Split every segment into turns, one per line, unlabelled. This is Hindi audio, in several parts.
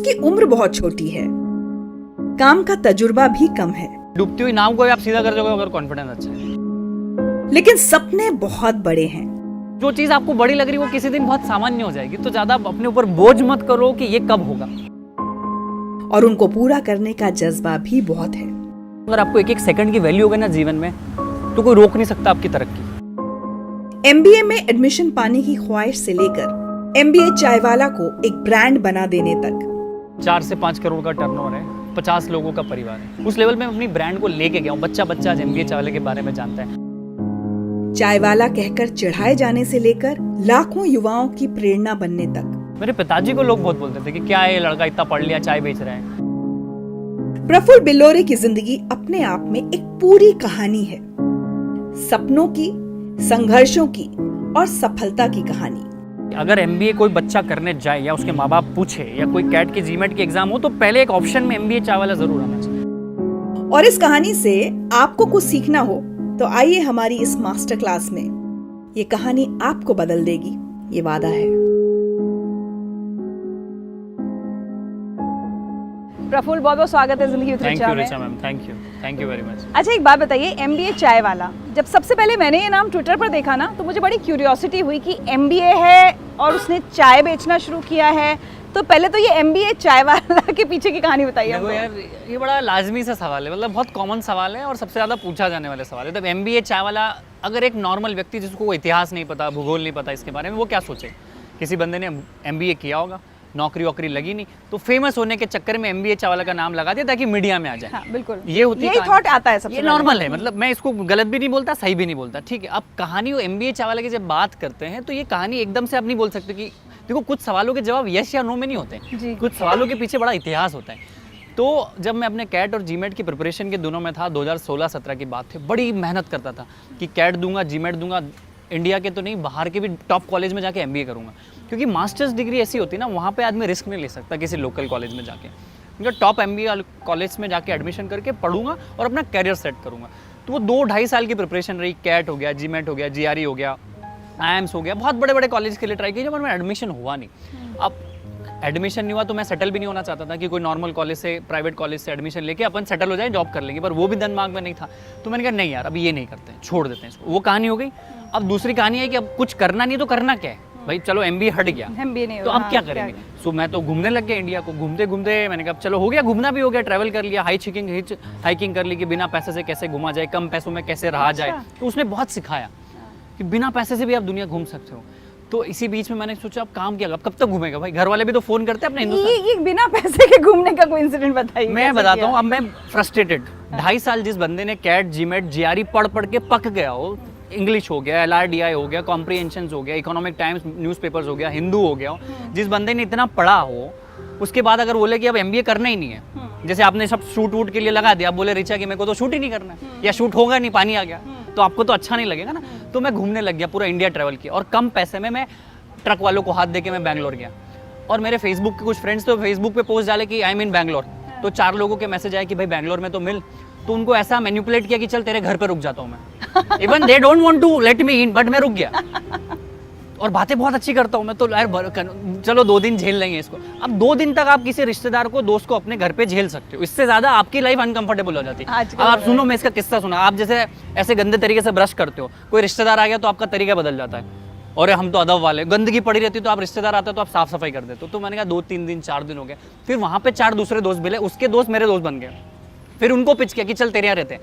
उनकी उम्र बहुत छोटी है, काम का तजुर्बा भी कम है,
डूबती हुई नाव को आप सीधा कर दोगे अगर कॉन्फिडेंस अच्छा है।
लेकिन सपने बहुत बड़े हैं।
जो चीज आपको बड़ी लग रही है वो किसी दिन बहुत सामान्य हो जाएगी, तो ज्यादा अपने ऊपर बोझ मत करो कि ये कब होगा।
और उनको पूरा करने का जज्बा भी बहुत है।
अगर आपको एक एक सेकंड की वैल्यू होगा ना जीवन में, तो कोई रोक नहीं सकता आपकी तरक्की।
MBA में एडमिशन पाने की ख्वाहिश से लेकर MBA चायवाला को एक ब्रांड बना देने तक
4 से 5 करोड़ का टर्नओवर है, 50 लोगों का परिवार है। उस लेवल में अपनी ब्रांड को लेके गया हूँ। बच्चा आज MBA चायवाला के बारे में जानता है।
चायवाला कहकर चिढ़ाए जाने से लेकर लाखों युवाओं की प्रेरणा बनने तक।
मेरे पिताजी को लोग बहुत बोलते थे कि क्या है ये लड़का इतना पढ़ लिया चाय बेच रहा है।
प्रफुल्ल बिल्लोरे की जिंदगी अपने आप में एक पूरी कहानी है, सपनों की, संघर्षों की और सफलता की कहानी।
अगर MBA कोई बच्चा करने जाए या उसके माँ बाप पूछे या कोई कैट की जीमेट की एग्जाम हो, तो पहले एक ऑप्शन में MBA चायवाला जरूर आना चाहिए।
और इस कहानी से आपको कुछ सीखना हो तो आइए हमारी इस मास्टर क्लास में। ये कहानी आपको बदल देगी, ये वादा है।
प्रफुल्ल, बहुत बहुत स्वागत है जिंदगी विद
थैंक
रिचा
यू
में।
Richa ma'am, thank you very much.
अच्छा, एक बात बताइए, MBA चायवाला, जब सबसे पहले मैंने ये नाम ट्विटर पर देखा ना, तो मुझे बड़ी क्यूरियोसिटी हुई कि MBA है और उसने चाय बेचना शुरू किया है। तो पहले तो ये MBA चायवाला के पीछे की कहानी बताइए
देखो
हमको।
यार, ये बड़ा लाजमी सा सवाल है, मतलब बहुत कॉमन सवाल है और सबसे ज़्यादा पूछा जाने वाले सवाल है। तो MBA चायवाला, अगर एक नॉर्मल व्यक्ति जिसको कोई इतिहास नहीं पता, भूगोल नहीं पता इसके बारे में, वो क्या सोचे? किसी बंदे ने MBA किया होगा, नौकरी वोकरी लगी नहीं, तो फेमस होने के चक्कर में MBA चावला का नाम लगा दिया ताकि मीडिया में आ जाए।
हाँ, बिल्कुल
ये होती
यही थॉट आता है सबसे
ये
पहले।
नॉर्मल है, मतलब मैं इसको गलत भी नहीं बोलता, सही भी नहीं बोलता, ठीक है। अब कहानी MBA चावला की जब बात करते हैं तो ये कहानी एकदम से आप नहीं बोल सकते कि देखो, कुछ सवालों के जवाब यस या नो में नहीं होते, कुछ सवालों के पीछे बड़ा इतिहास होता है। तो जब मैं अपने कैट और जीमेट की प्रिपरेशन के दिनों में था, 2016-17 की बात थी, बड़ी मेहनत करता था कि कैट दूंगा, जीमेट दूंगा, इंडिया के तो नहीं बाहर के भी टॉप कॉलेज में जाके MBA करूंगा, क्योंकि मास्टर्स डिग्री ऐसी होती है ना, वहाँ पे आदमी रिस्क नहीं ले सकता किसी लोकल कॉलेज में जाके। क्योंकि टॉप MBA कॉलेज में जाके एडमिशन करके पढ़ूंगा और अपना कैरियर सेट करूंगा। तो वो 2-2.5 साल की प्रिपरेशन रही। कैट हो गया, जीमेट हो गया, GRE हो गया, IIMS हो गया, बहुत बड़े बड़े कॉलेज के लिए ट्राई किया, पर मैं एडमिशन हुआ नहीं। अब एडमिशन नहीं हुआ तो मैं सेटल भी नहीं होना चाहता था कि कोई नॉर्मल कॉलेज से, प्राइवेट कॉलेज से एडमिशन लेके अपन सेटल हो जाए, जॉब कर लेंगे, पर वो भी दिमाग में नहीं था। तो मैंने कहा नहीं यार, अभी ये नहीं करते हैं, छोड़ देते हैं इसको। वो कहानी हो गई। अब दूसरी कहानी है कि अब कुछ करना नहीं तो करना क्या है भाई, चलो MBA हट गया,
MBA नहीं
तो
हुआ,
अब क्या
हाँ,
करेंगे। सो मैं तो घूमने लग गया इंडिया को, घूमते घूमते मैंने कहा चलो हो गया, घूमना भी हो गया, ट्रैवल कर लिया, हाइकिंग कर ली कि बिना पैसे से कैसे घूमा जाए, कम पैसों में कैसे रहा जाए। तो उसने बहुत सिखाया कि बिना पैसे से भी आप दुनिया घूम सकते हो। तो इसी बीच में मैंने सोचा अब काम क्या, अब कब तक घूमेगा भाई, घर वाले भी तो फोन करते हैं अपने हिंदुस्तान।
ये बिना पैसे के घूमने का कोई इंसिडेंट बताइए।
मैं बताता हूँ, अब मैं फ्रस्ट्रेटेड, 2.5 साल जिस बंदे ने कैट, जीमेट, GRE पढ़ के पक गया हो, इंग्लिश हो गया, LRDI हो गया, कॉम्प्रिहेंशन हो गया, इकोनॉमिक टाइम्स न्यूज़पेपर्स हो गया, हिंदू हो गया हो, जिस बंदे ने इतना पढ़ा हो, उसके बाद अगर बोले कि अब MBA करना ही नहीं है, जैसे आपने सब शूट वूट के लिए लगा दिया, आप बोले रिचा कि मेरे को तो शूट ही नहीं करना है, या शूट होगा नहीं, पानी आ गया, तो आपको तो अच्छा नहीं लगेगा ना। तो मैं घूमने लग गया, पूरा इंडिया ट्रैवल किया, और कम पैसे में मैं ट्रक वालों को हाथ दे के मैं बैंगलोर गया। और मेरे फेसबुक के कुछ फ्रेंड्स तो फेसबुक पे पोस्ट डाले कि आई एम इन बैंगलोर, तो 4 लोगों के मैसेज आए कि भाई बैंगलोर में तो मिल। तो उनको ऐसा मैनिपुलेट किया कि चल तेरे घर पे रुक जाता हूँ मैं। Even they don't want to let me in, but मैं रुक गया। और बातें बहुत अच्छी करता हूँ मैं, तो यार चलो 2 दिन झेल लेंगे इसको। अब 2 दिन तक आप किसी रिश्तेदार को, दोस्त को अपने घर पे झेल सकते हो, इससे ज्यादा आपकी लाइफ अनकंफर्टेबल हो जाती है। अब आप सुनो, मैं इसका किस्सा सुना। आप जैसे ऐसे गंदे तरीके से ब्रश करते हो, कोई रिश्तेदार आ गया तो आपका तरीका बदल जाता है, और हम तो अदब वाले, गंदगी पड़ी रहती तो आप रिश्तेदार आता तो आप साफ सफाई कर देते। तो मैंने कहा 2-3 दिन 4 दिन हो गए, फिर वहाँ पे 4 दूसरे दोस्त मिले, उसके दोस्त मेरे दोस्त बन गए, फिर उनको पिच किया कि चल तेरे यहाँ रहते।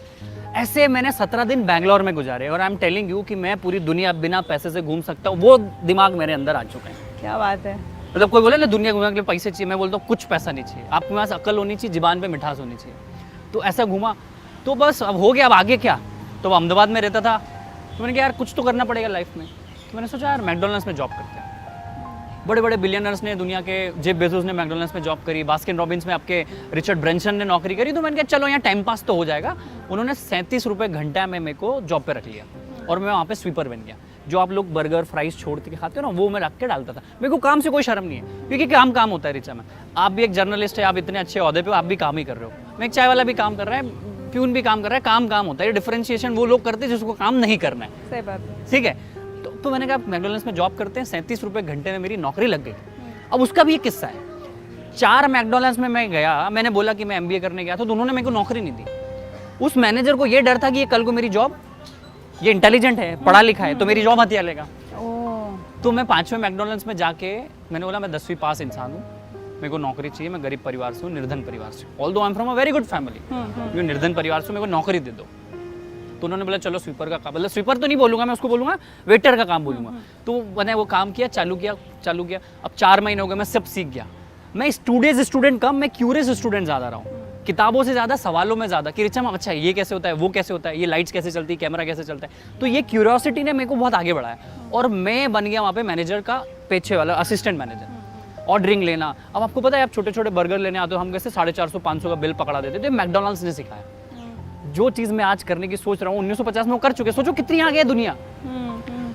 ऐसे मैंने 17 दिन बैंगलोर में गुजारे, और आई एम टेलिंग यू कि मैं पूरी दुनिया बिना पैसे से घूम सकता हूँ, वो दिमाग मेरे अंदर आ चुका है।
क्या बात है।
मतलब कोई बोले ना दुनिया घूमने के लिए पैसे चाहिए, मैं बोलता हूँ कुछ पैसा नहीं चाहिए, आपके पास अकल होनी चाहिए, जुबान पे मिठास होनी चाहिए। तो ऐसा घूमा, तो बस अब हो गया, अब आगे क्या। तो अहमदाबाद में रहता था, तो मैंने कहा यार कुछ तो करना पड़ेगा लाइफ में। तो मैंने सोचा यार मैकडोनल्ड्स में जॉब करते हैं। बड़े बड़े बिलियनर्स ने दुनिया के, जेफ बेजोस ने मैकडोनल्ड्स में जॉब करी, बास्किन रॉबिन्स में आपके रिचर्ड ब्रेंसन ने नौकरी करी। तो मैंने कहा चलो यहाँ टाइम पास तो हो जाएगा। उन्होंने 37 रुपये घंटा में मेरे को जॉब पे रख लिया, और मैं वहाँ पे स्वीपर बन गया। जो आप लोग बर्गर फ्राइज छोड़ के खाते हो ना, वो मैं रख के डालता था। मेरे को काम से कोई शर्म नहीं है, क्योंकि काम होता है रिचा में। आप भी एक जर्नलिस्ट है, आप इतने अच्छे ओहदे पे हो, आप भी काम ही कर रहे हो। मैं एक चाय वाला भी काम कर रहा है, प्यून भी काम कर रहा है, काम होता है। डिफरेंशिएशन वो लोग करते हैं जिसको काम नहीं करना है।
सही बात है।
ठीक है, तो मैंने कहा मैकडोनल्ड्स में जॉब करते हैं, 37 रुपये घंटे में मेरी नौकरी लग गई। अब उसका भी एक किस्सा है 4 मैकडॉनल्ड्स में मैं गया, मैंने बोला कि मैं MBA करने गया था, तो उन्होंने मेरे को नौकरी नहीं दी। उस मैनेजर को ये डर था कि ये कल को मेरी जॉब, ये इंटेलिजेंट है, पढ़ा लिखा है, तो मेरी जॉब हथिया लेगा। तो मैं 5वें मैकडॉनल्ड्स में जाके मैंने बोला मैं 10वीं पास इंसान हूँ, मेरे को नौकरी चाहिए, मैं गरीब परिवार से हूँ, निर्धन परिवार से, although I am from a very good family, मैं निर्धन परिवार से, मेरे को नौकरी दे दो। तो उन्होंने बोला चलो स्वीपर का काम, मतलब स्वीपर तो नहीं बोलूँगा मैं, उसको बोलूँगा वेटर का काम बोलूँगा। तो मैंने वो काम किया, चालू किया। अब 4 महीने हो गए, मैं सब सीख गया। मैं टूडेज स्टूडेंट कम, मैं क्यूरियस स्टूडेंट ज़्यादा रहा हूँ, किताबों से ज़्यादा सवालों में ज़्यादा कि रिचा मैम अच्छा ये कैसे होता है, वो कैसे होता है, ये लाइट्स कैसे चलती है, कैमरा कैसे चलता है। तो ये क्यूरियोसिटी ने मेरे को बहुत आगे बढ़ाया और मैं बन गया वहाँ पे मैनेजर का पीछे वाला, असिस्टेंट मैनेजर। ऑर्डरिंग लेना, अब आपको पता है आप छोटे छोटे बर्गर लेने आते हो, हम कैसे 450-500 का बिल पकड़ा देते थे, मैकडॉनल्ड्स ने सिखाया। जो चीज़ मैं आज करने की सोच रहा हूँ 1950 में वो कर चुके, सोचो कितनी आगे है दुनिया।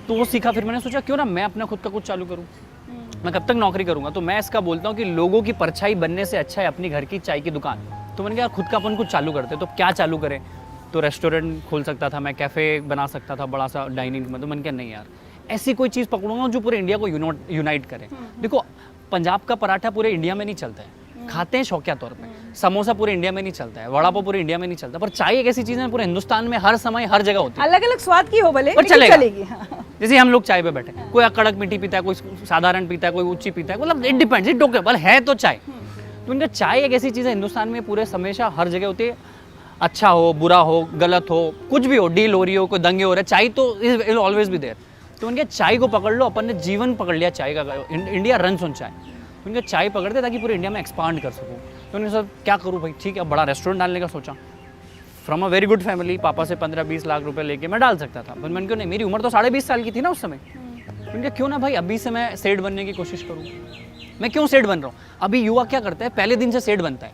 तो वो सीखा, फिर मैंने सोचा क्यों ना मैं अपना खुद का कुछ चालू करूँ, मैं कब तक नौकरी करूँगा। तो मैं इसका बोलता हूँ कि लोगों की परछाई बनने से अच्छा है अपनी घर की चाय की दुकान। तो मैंने कहा खुद का अपन कुछ चालू करते, तो क्या चालू करें। तो रेस्टोरेंट खोल सकता था मैं, कैफ़े बना सकता था बड़ा सा डाइनिंग में। तो मैंने कहा नहीं यार, ऐसी कोई चीज़ पकड़ूंगा जो पूरे इंडिया को यूनाइट करे। देखो पंजाब का पराठा पूरे इंडिया में नहीं चलता है, खाते हैं शौकिया तौर पे। समोसा पूरे इंडिया में नहीं चलता है, वड़ा पाव पूरे इंडिया में नहीं चलता, पर चाय एक ऐसी चीज़ है पूरे हिंदुस्तान में हर समय हर जगह होती है।
अलग अलग स्वाद की हो भले,
पर
लेकिन
चलेगा।
चलेगी। हाँ।
जैसे हम लोग चाय पे बैठे, कोई कड़क मीठी पीता है, कोई साधारण पीता है, कोई ऊंची पीता है, मतलब इट डिपेंड्स, इट ओके, बल है तो चाय। तो उनका चाय एक ऐसी चीज़ है हिंदुस्तान में पूरे हमेशा हर जगह होती है, अच्छा हो बुरा हो गलत हो कुछ भी हो, डील हो रही हो, कोई दंगे हो रहे, चाय तो इज ऑलवेज बी देयर। तो उनके चाय को पकड़ लो, अपन ने जीवन पकड़ लिया चाय का, इंडिया रन्स ऑन चाय। उनके चाय पकड़ते ताकि पूरे इंडिया में एक्सपांड कर सकूँ। तो उन्होंने सर क्या करूँ भाई, ठीक है बड़ा रेस्टोरेंट डालने का सोचा। From a very good family, पापा से 15-20 लाख रुपए लेके मैं डाल सकता था, पर मैंने क्यों नहीं, मेरी उम्र तो 20.5 साल की थी ना उस समय। उनके क्यों ना भाई अभी से मैं सेठ बनने की कोशिश करूँ। मैं क्यों सेठ बन रहा हूँ, अभी युवा क्या करता है, पहले दिन से सेठ बनता है।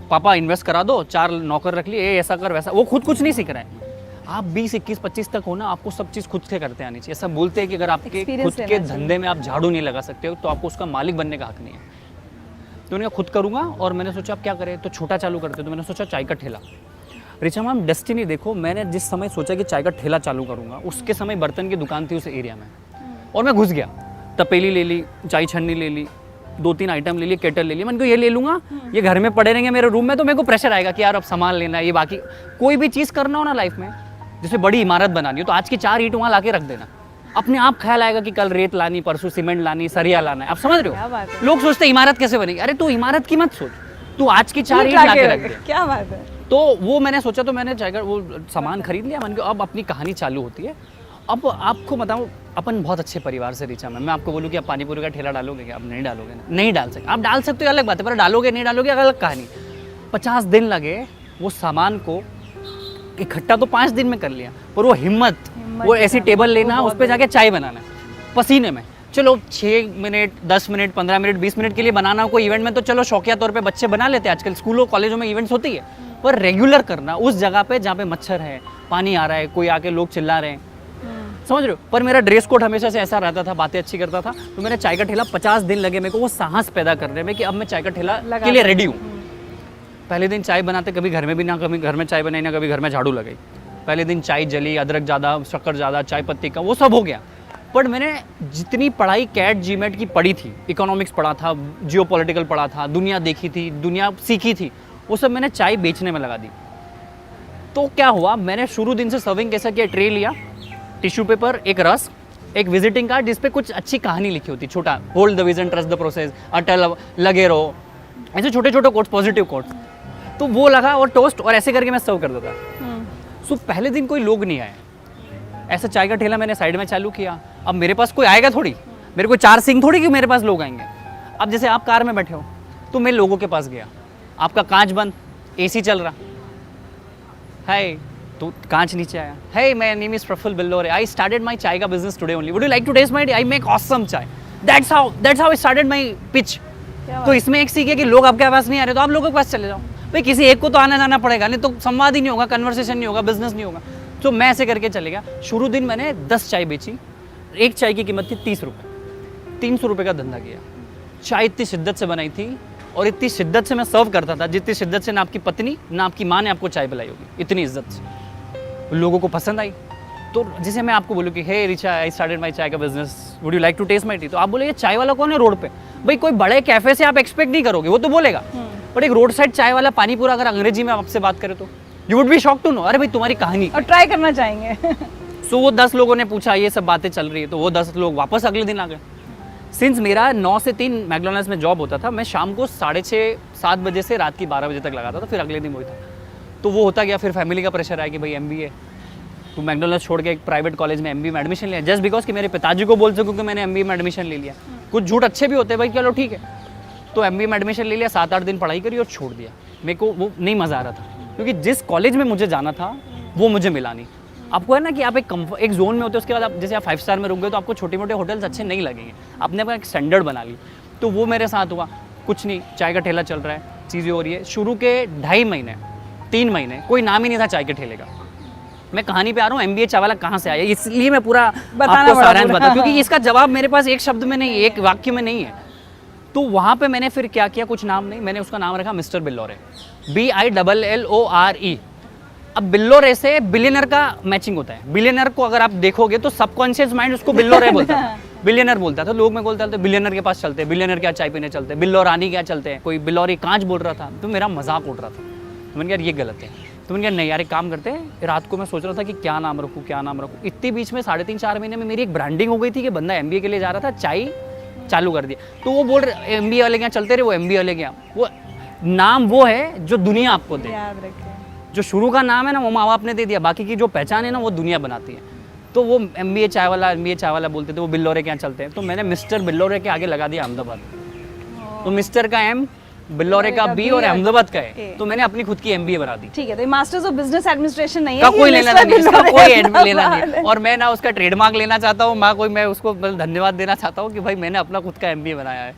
पापा इन्वेस्ट करा दो, 4 नौकर रख लिए, ऐसा कर वैसा, वो खुद कुछ नहीं सीख रहा है। आप 20, 21, 25 तक हो ना, आपको सब चीज़ खुद से करते आनी चाहिए। ऐसा बोलते हैं कि अगर आपके खुद के धंधे में आप झाड़ू नहीं लगा सकते हो तो आपको उसका मालिक बनने का हक नहीं है। तो उन्हें खुद करूँगा, और मैंने सोचा आप क्या करें, तो छोटा चालू करते। तो मैंने सोचा चाय का ठेला। रिचा मैम डेस्टिनी देखो, मैंने जिस समय सोचा कि चाय का ठेला चालू करूँगा, उसके समय बर्तन की दुकान थी उस एरिया में, और मैं घुस गया। तपेली ले ली, चाय छन्नी ले ली, 2-3 आइटम ले लिए, केटल ले लिया। मैंने कहा ये ले लूँगा, ये घर में पड़े रहेंगे मेरे रूम में, तो मेरे को प्रेशर आएगा कि यार अब सामान लेना है, ये बाकी कोई भी चीज़ करना हो ना लाइफ में, जैसे बड़ी इमारत बनानी हो तो आज की 4 ईंट वहाँ ला के रख देना, अपने आप ख्याल आएगा कि कल रेत लानी, परसों सीमेंट लानी, सरिया लाना है। आप समझ रहे हो, लोग सोचते हैं इमारत कैसे बनेगी, अरे तू इमारत की मत सोच, तू आज की 4 ईंट ला के रख दे।
क्या बात है।
तो वो मैंने सोचा, तो मैंने चाय का वो सामान खरीद लिया। मैंने कहा अब अपनी कहानी चालू होती है। अब आपको बताऊँ, अपन बहुत अच्छे परिवार से रिचा मैं आपको बोलूँ कि आप पानीपुरी का ठेला डालोगे क्या, आप नहीं डालोगे ना, नहीं डाल सकते। आप डाल सकते हो अलग बात है, पर डालोगे नहीं डालोगे अलग कहानी। 50 दिन लगे वो सामान को इकट्ठा, तो 5 दिन में कर लिया, पर वो हिम्मत वो ऐसी टेबल लेना, उस पर जाके चाय बनाना पसीने में। चलो 6 मिनट 10 मिनट 15 मिनट 20 मिनट के लिए बनाना कोई इवेंट में, तो चलो शौकिया तौर पे बच्चे बना लेते हैं, आजकल स्कूलों कॉलेजों में इवेंट्स होती है, पर रेगुलर करना उस जगह पे जहाँ पे मच्छर है, पानी आ रहा है, कोई आके लोग चिल्ला रहे हैं, समझ रहे हो। पर मेरा ड्रेस कोड हमेशा से ऐसा रहता था, बातें अच्छी करता था। तो मैंने चाय का ठेला 50 दिन लगे मेरे को वो साहस पैदा करने में कि अब मैं चाय का ठेला के लिए रेडी हूँ। पहले दिन चाय बनाते, कभी घर में भी ना, कभी घर में चाय बनाई ना, कभी घर में झाड़ू लगाई। पहले दिन चाय जली, अदरक ज़्यादा, शक्कर ज़्यादा, चाय पत्ती का, वो सब हो गया। पर मैंने जितनी पढ़ाई कैट जीमेट की पढ़ी थी, इकोनॉमिक्स पढ़ा था, जियोपॉलिटिकल पढ़ा था, दुनिया देखी थी, दुनिया सीखी थी, वो सब मैंने चाय बेचने में लगा दी। तो क्या हुआ, मैंने शुरू दिन से सर्विंग कैसा किया, ट्रे लिया, टिश्यू पेपर, एक रस, एक विजिटिंग कार्ड जिस पे कुछ अच्छी कहानी लिखी होती, छोटा, hold the vision, trust the process, अटल, लगे रहो, ऐसे छोटे छोटे कोट्स, पॉजिटिव कोट्स। तो वो लगा, और टोस्ट, और ऐसे करके मैं सर्व कर देता। सो पहले दिन कोई लोग नहीं आए, ऐसा चाय का ठेला मैंने साइड में चालू किया। अब मेरे पास कोई आएगा थोड़ी, मेरे को 4 सिंह थोड़ी कि मेरे पास लोग आएंगे। अब जैसे आप कार में बैठे हो, तो मैं लोगों के पास गया, आपका कांच बंद, AC चल रहा है, तो कांच नीचे आया, hey my name is Praful Billore, I started my चाय का business today only, would you like to taste my tea? I make awesome चाय, that's how I started my pitch। तो इसमें एक सीख है कि लोग आपके पास नहीं आ रहे तो आप लोगों के पास चले जाओ, भाई किसी एक को तो आना जाना पड़ेगा, नहीं तो संवाद ही नहीं होगा, कन्वर्सेशन नहीं होगा, बिजनेस नहीं होगा। तो मैं ऐसे करके चले गया। शुरू दिन मैंने 10 चाय बेची, एक चाय की कीमत थी 30 रुपये, 300 रुपये का धंधा किया। चाय इतनी शिद्दत से बनाई थी, और इतनी शिद्दत से मैं सर्व करता था जितनी शिद्दत से ना आपकी पत्नी ना आपकी माँ ने आपको चाय पिलाई होगी, इतनी इज्जत से। लोगों को पसंद आई। तो जैसे मैं आपको बोलूँ कि हे रिचा, आई स्टार्टेड माई चाय का business, would you like to taste my tea, तो आप बोले ये चाय वाला कौन है रोड पे? भाई कोई बड़े कैफे से आप एक्सपेक्ट नहीं करोगे, वो तो बोलेगा, बट एक रोड साइड चाय वाला पानी पूरा अगर अंग्रेजी में आपसे बात करे तो you would be shock to know, अरे भाई तुम्हारी कहानी।
और ट्राई करना चाहेंगे।
सो वो 10 लोगों ने पूछा ये सब बातें चल रही है, तो वो 10 लोग वापस अगले दिन आ गए। सिंस मेरा 9 से 3 मैकडोनल्ड्स में जॉब होता था, मैं शाम को 6:30-7 बजे से रात की 12 बजे तक लगाता था, फिर अगले दिन वही था। तो वो होता गया, फिर फैमिली का प्रेशर आया कि भाई MBA, तो मैकडोनल्ड्स छोड़ के एक प्राइवेट कॉलेज में MBA में एडमिशन लिया, जस्ट बिकॉज कि मेरे पिताजी को बोल सकूँ कि मैंने MBA में एडमिशन ले लिया। कुछ झूठ अच्छे भी होते हैं भाई, चलो ठीक है। तो MBA में एडमिशन ले लिया, 7-8 दिन पढ़ाई करी और छोड़ दिया। मेरे को वो नहीं मज़ा आ रहा था, क्योंकि जिस कॉलेज में मुझे जाना था वो मुझे मिला नहीं। आपको है ना कि आप एक जोन में होते हो, उसके बाद आप जैसे आप 5 स्टार में रुक गए तो आपको छोटे मोटे होटल्स अच्छे नहीं लगेंगे, आपने अपना एक स्टैंडर्ड बना ली। तो वो मेरे साथ हुआ, कुछ नहीं, चाय का ठेला चल रहा है, चीज़ें हो रही है। शुरू के 2.5 महीने 3 महीने कोई नाम ही नहीं था चाय के ठेले का। मैं कहानी पे आ रहा हूँ, MBA चाय वाला कहाँ से आया, इसलिए मैं पूरा आपको सारांश बता, क्योंकि इसका जवाब मेरे पास एक शब्द में नहीं, एक वाक्य में नहीं है। तो वहाँ पे मैंने फिर क्या किया, कुछ नाम नहीं, मैंने उसका नाम रखा मिस्टर बिल्लोरे, BILLORE। अब बिल्लोरे से बिलियनर का मैचिंग होता है। बिलियनर को अगर आप देखोगे तो सबकॉन्शियस माइंड उसको बिल्लोरे बोलता है, बिलियनर बोलता था। लोग मैं बोलता था बिलियनर के पास चलते हैं, बिलियनर क्या चाय पीने चलते हैं, बिल्लो रानी क्या चलते हैं, कोई बिल्लोरी कांच बोल रहा था, तो मेरा मजाक उड़ रहा था। तो मैंने कहा ये गलत है। तो मैंने कहा नहीं यार, एक काम करते हैं। रात को मैं सोच रहा था कि क्या नाम रखूँ, क्या नाम रखूँ। इतने बीच में 3.5-4 महीने में मेरी एक ब्रांडिंग हो गई थी कि बंदा MBA के लिए जा रहा था, चाय चालू कर दिया। तो वो बोल रहे MBA वाले क्या चलते रहे, वो MBA वाले क्या, वो नाम वो है जो दुनिया आपको दे।
याद रखें,
जो शुरू का नाम है ना वो माँ बाप ने दे दिया, बाकी की जो पहचान है ना वो दुनिया बनाती है। तो वो MBA चाय वाला बोलते थे, वो बिल्लोरे क्या चलते हैं। तो मैंने मिस्टर बिल्लोरे के आगे लगा दिया अहमदाबाद। तो मिस्टर का M, बिल्लोरे का B और अहमदाबाद का है। तो मैंने अपनी खुद की MBA बना दी।
ठीक है, तो मास्टर्स ऑफ बिजनेस एडमिनिस्ट्रेशन नहीं है,
का कोई लेना नहीं, इसका कोई लेना नहीं। और मैं ना उसका ट्रेडमार्क लेना चाहता हूँ, मैं उसको धन्यवाद देना चाहता हूँ कि भाई मैंने अपना खुद का MBA बनाया है।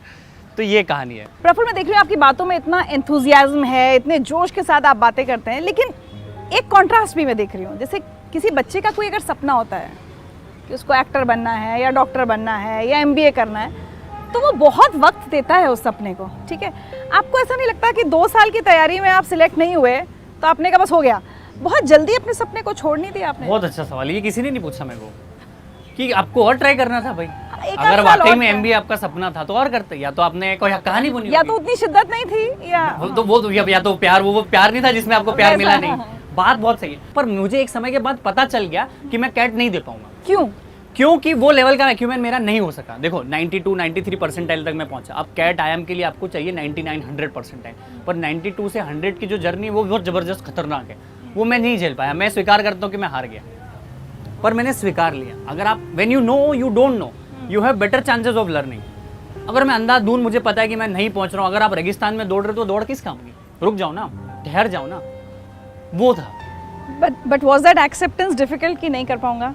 तो ये कहानी है।
प्रफुल्ल, मैं देख रही हूँ आपकी बातों में इतना एंथुजियाज्म है, इतने जोश के साथ आप बातें करते हैं, लेकिन एक कॉन्ट्रास्ट भी मैं देख रही हूँ। जैसे किसी बच्चे का कोई अगर सपना होता है कि उसको एक्टर बनना है या डॉक्टर बनना है या MBA करना है, तो वो बहुत वक्त देता है उस सपने को, ठीक है। आपको ऐसा नहीं लगता कि 2 साल की तैयारी में आप सिलेक्ट नहीं हुए तो आपने कहा बस हो गया, बहुत जल्दी अपने सपने को छोड़ नहीं दिया आपने?
बहुत अच्छा सवाल, ये किसी ने नहीं पूछा मेरे को कि आपको और ट्राई करना था भाई।
एक
अगर
साल
वाकई
और
में
क्या?
MBA आपका सपना था तो और करते, या तो आपने कोई कहानी बुनी
या
होगी।
तो उतनी शिद्दत नहीं थी, या
या तो प्यार, वो प्यार नहीं था जिसमें आपको प्यार मिला नहीं। बात बहुत सही है, पर मुझे एक समय के बाद पता चल गया कि मैं कैट नहीं दे पाऊंगा।
क्यों?
क्योंकि वो लेवल का एक्यूमेंट मेरा नहीं हो सका। देखो 92-93 परसेंटाइल तक मैं पहुंचा। अब कैट IIM के लिए आपको चाहिए 99-100 परसेंटाइल, पर 92 से 100 की जो जर्नी वो बहुत जबरदस्त खतरनाक है, वो मैं नहीं झेल पाया। मैं स्वीकार करता हूँ कि मैं हार गया, पर मैंने स्वीकार लिया। अगर आप when you know you don't know, you have better chances of learning. अगर मैं अंधाधुंध मुझे पता है कि मैं नहीं पहुंच रहा हूँ, अगर आप रेगिस्तान में दौड़ रहे हो तो दौड़ किस काम की, रुक जाओ ना, ठहर जाओ ना। वो था।
But was that acceptance difficult कि नहीं कर पाऊंगा?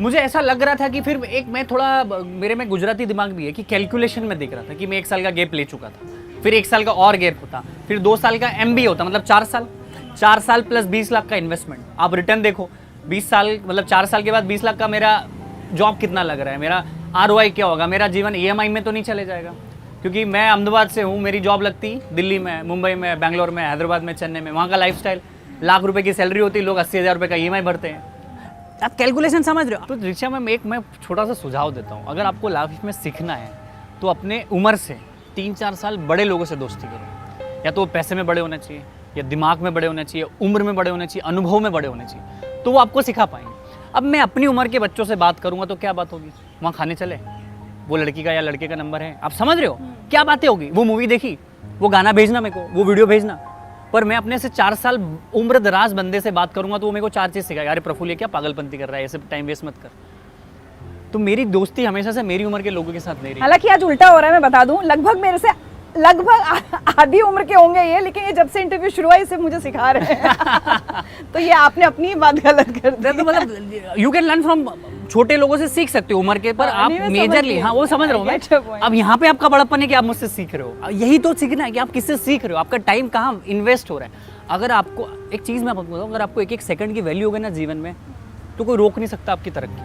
मुझे ऐसा लग रहा था कि फिर एक मैं थोड़ा, मेरे में गुजराती दिमाग भी है कि कैलकुलेशन में देख रहा था कि मैं 1 साल का गैप ले चुका था, फिर 1 साल का और गैप होता, फिर 2 साल का MBA होता, मतलब 4 साल प्लस 20 लाख का इन्वेस्टमेंट। आप रिटर्न देखो, 20 साल मतलब 4 साल के बाद 20 लाख का मेरा जॉब कितना लग रहा है, मेरा ROI क्या होगा, मेरा जीवन EMI में तो नहीं चले जाएगा। क्योंकि मैं अहमदाबाद से हूँ, मेरी जॉब लगती दिल्ली में, मुंबई में, बेंगलोर में, हैदराबाद में, चेन्नई में। वहाँ का लाइफस्टाइल, लाख रुपए की सैलरी होती, लोग 80,000 रुपये का EMI भरते हैं। आप कैलकुलेशन समझ रहे हो? तो रिक्शा में मैं छोटा सा सुझाव देता हूँ, अगर आपको लाइफ में सीखना है तो अपने उम्र से 3-4 साल बड़े लोगों से दोस्ती करो। या तो वो पैसे में बड़े होने चाहिए, या दिमाग में बड़े होने चाहिए, उम्र में बड़े होने चाहिए, अनुभव में बड़े होने चाहिए, तो वो आपको सिखा पाएंगे। अब मैं अपनी उम्र के बच्चों से बात करूंगा तो क्या बात होगी? वहाँ खाने चले, वो लड़की का या लड़के का नंबर है, आप समझ रहे हो क्या बातें होगी? वो मूवी देखी, वो गाना भेजना मेरे को, वो वीडियो भेजना। पर मैं अपने से 4 साल उम्र दराज बंदे से बात करूंगा तो वो मेरे को 4 चीज़ सिखाएगा। अरे प्रफुल्ल, ये क्या पागलपंती कर रहा है, ऐसे टाइम वेस्ट मत कर। तो मेरी दोस्ती हमेशा से मेरी उम्र के लोगों के साथ नहीं रही।
हालांकि आज उल्टा हो रहा है, मैं बता दूं, लगभग मेरे से आधी उम्र के होंगे ये, लेकिन ये जब से इंटरव्यू शुरू हुआ इसे मुझे सिखा रहे हैं। तो ये आपने अपनी बात गलत कर दी।
तो मतलब यू कैन लर्न फ्रॉम, छोटे लोगों से सीख सकते हो उम्र के, पर आप मेजरली, हाँ वो समझ रहा हूँ मैं। अब यहाँ पे आपका बड़प्पन है कि आप मुझसे सीख रहे हो, यही तो सीखना है कि आप किससे सीख रहे हो, आपका टाइम कहाँ इन्वेस्ट हो रहा है। अगर आपको एक चीज़ मैं आपको बताऊँ, अगर आपको 1-1 सेकंड की वैल्यू होगी ना जीवन में, तो कोई रोक नहीं सकता आपकी तरक्की।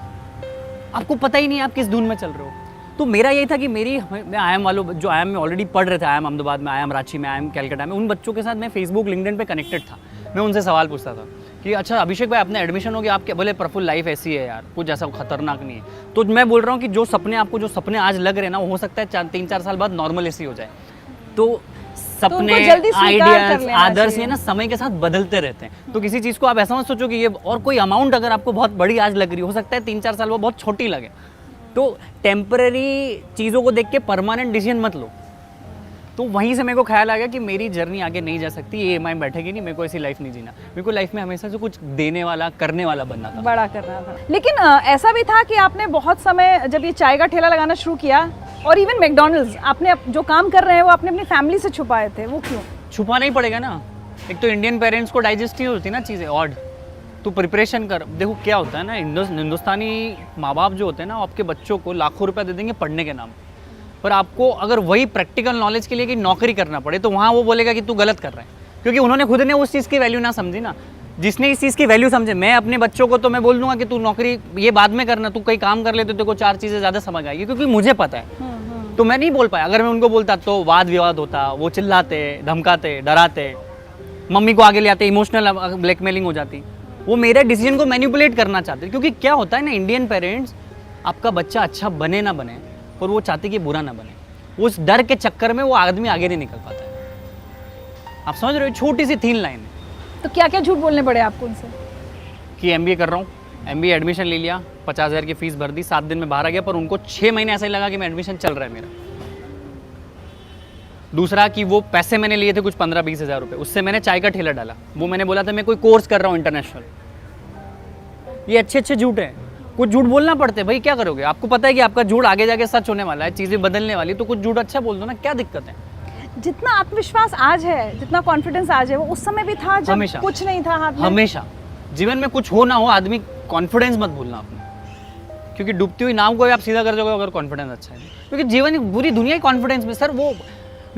आपको पता ही नहीं आप किस धुन में चल रहे हो। तो मेरा यही था कि मैं IIM वालों, जो IIM में ऑलरेडी पढ़ रहे थे, IIM अहमदाबाद में, IIM रांची में, IIM कैलकाटा में, उन बच्चों के साथ मैं फेसबुक लिंक्डइन पे कनेक्टेड था। मैं उनसे सवाल पूछता था कि अच्छा अभिषेक भाई आपने एडमिशन हो गया, आपके बोले प्रफुल्ल लाइफ ऐसी है यार, कुछ ऐसा खतरनाक नहीं है। तो मैं बोल रहा हूँ कि जो सपने आपको जो सपने आज लग रहे हैं ना, वो हो सकता है 3-4 साल बाद नॉर्मल ऐसी हो जाए। तो सपने,
उनको जल्दी स्वीकार कर
आइडियाज,
लेना
आदर्श
चाहिए।
ये ना समय के साथ बदलते रहते हैं। तो किसी चीज़ को आप ऐसा मत सोचो कि ये और कोई अमाउंट अगर आपको बहुत बड़ी आज लग रही हो सकता है 3-4 साल वो बहुत छोटी लगे। तो टेम्पररी चीज़ों को देख के परमानेंट डिसीजन मत लो। तो वहीं से मेरे को ख्याल आ गया कि मेरी जर्नी आगे नहीं जा सकती, ये EMI बैठेगी नहीं, मेरे को ऐसी लाइफ नहीं जीना। मेरे को लाइफ में हमेशा से कुछ देने वाला, करने वाला बनना था।
बड़ा करना था। लेकिन ऐसा भी था कि आपने बहुत समय जब ये चाय का ठेला लगाना शुरू किया और इवन मैकडॉनल्ड्स, आपने जो काम कर रहे हैं वो आपने अपनी फैमिली से छुपाए थे, वो क्यों?
छुपाना ही पड़ेगा ना। एक तो इंडियन पेरेंट्स को डाइजेस्ट नहीं होती ना चीज़ें, ऑड। तो प्रिपरेशन कर, देखो क्या होता है ना, हिंदुस्तानी माँ बाप जो होते हैं ना, आपके बच्चों को लाखों रुपया दे देंगे पढ़ने के नाम पर, आपको अगर वही प्रैक्टिकल नॉलेज के लिए कि नौकरी करना पड़े तो वहाँ वो बोलेगा कि तू गलत कर रहा है, क्योंकि उन्होंने खुद ने उस चीज़ की वैल्यू ना समझी ना। जिसने इस चीज़ की वैल्यू समझे, मैं अपने बच्चों को तो मैं बोल दूंगा कि तू नौकरी ये बाद में करना, तू कहीं काम कर ले तो तेरे को 4 चीज़ें ज़्यादा समझ आएगी, क्योंकि मुझे पता है। तो मैं नहीं बोल पाया। अगर मैं उनको बोलता तो वाद विवाद होता, वो चिल्लाते, धमकाते, डराते, मम्मी को आगे ले आते, इमोशनल ब्लैकमेलिंग हो जाती। वो मेरे डिसीजन को मैनिपुलेट करना चाहते, क्योंकि क्या होता है ना, इंडियन पेरेंट्स, आपका बच्चा अच्छा बने ना बने, पर वो चाहते कि बुरा ना बने। उस डर के चक्कर में वो आदमी आगे नहीं निकल पाता है। आप समझ रहे हो, छोटी सी 3 लाइन है।
तो क्या क्या झूठ बोलने पड़े आपको उनसे?
कि MBA कर रहा हूँ, MBA एडमिशन ले लिया, 50,000 की फीस भर दी, 7 दिन में बाहर आ गया, पर उनको 6 महीने ऐसा ही लगा कि मैं एडमिशन चल रहा है मेरा। दूसरा कि वो पैसे मैंने लिए थे कुछ 15-20 हज़ार रुपये, उससे मैंने चाय का ठेला डाला। वो मैंने बोला था मैं कोई कोर्स कर रहा हूँ इंटरनेशनल। ये अच्छे झूठ हैं। कुछ झूठ बोलना पड़ते हैं भाई, क्या करोगे? आपको पता है कि आपका झूठ आगे जाके सच होने वाला है, चीज़ें बदलने वाली, तो कुछ झूठ अच्छा बोल दो ना, क्या दिक्कत है?
जितना आत्मविश्वास आज है, जितना कॉन्फिडेंस आज है, वो उस समय भी था जब
हमेशा।
कुछ नहीं था हाथ में।
हमेशा जीवन में कुछ हो ना हो, आदमी कॉन्फिडेंस मत भूलना अपना, क्योंकि डूबती हुई नाव को भी आप सीधा कर दोगे अगर कॉन्फिडेंस अच्छा है। क्योंकि जीवन पूरी दुनिया ही कॉन्फिडेंस में। सर वो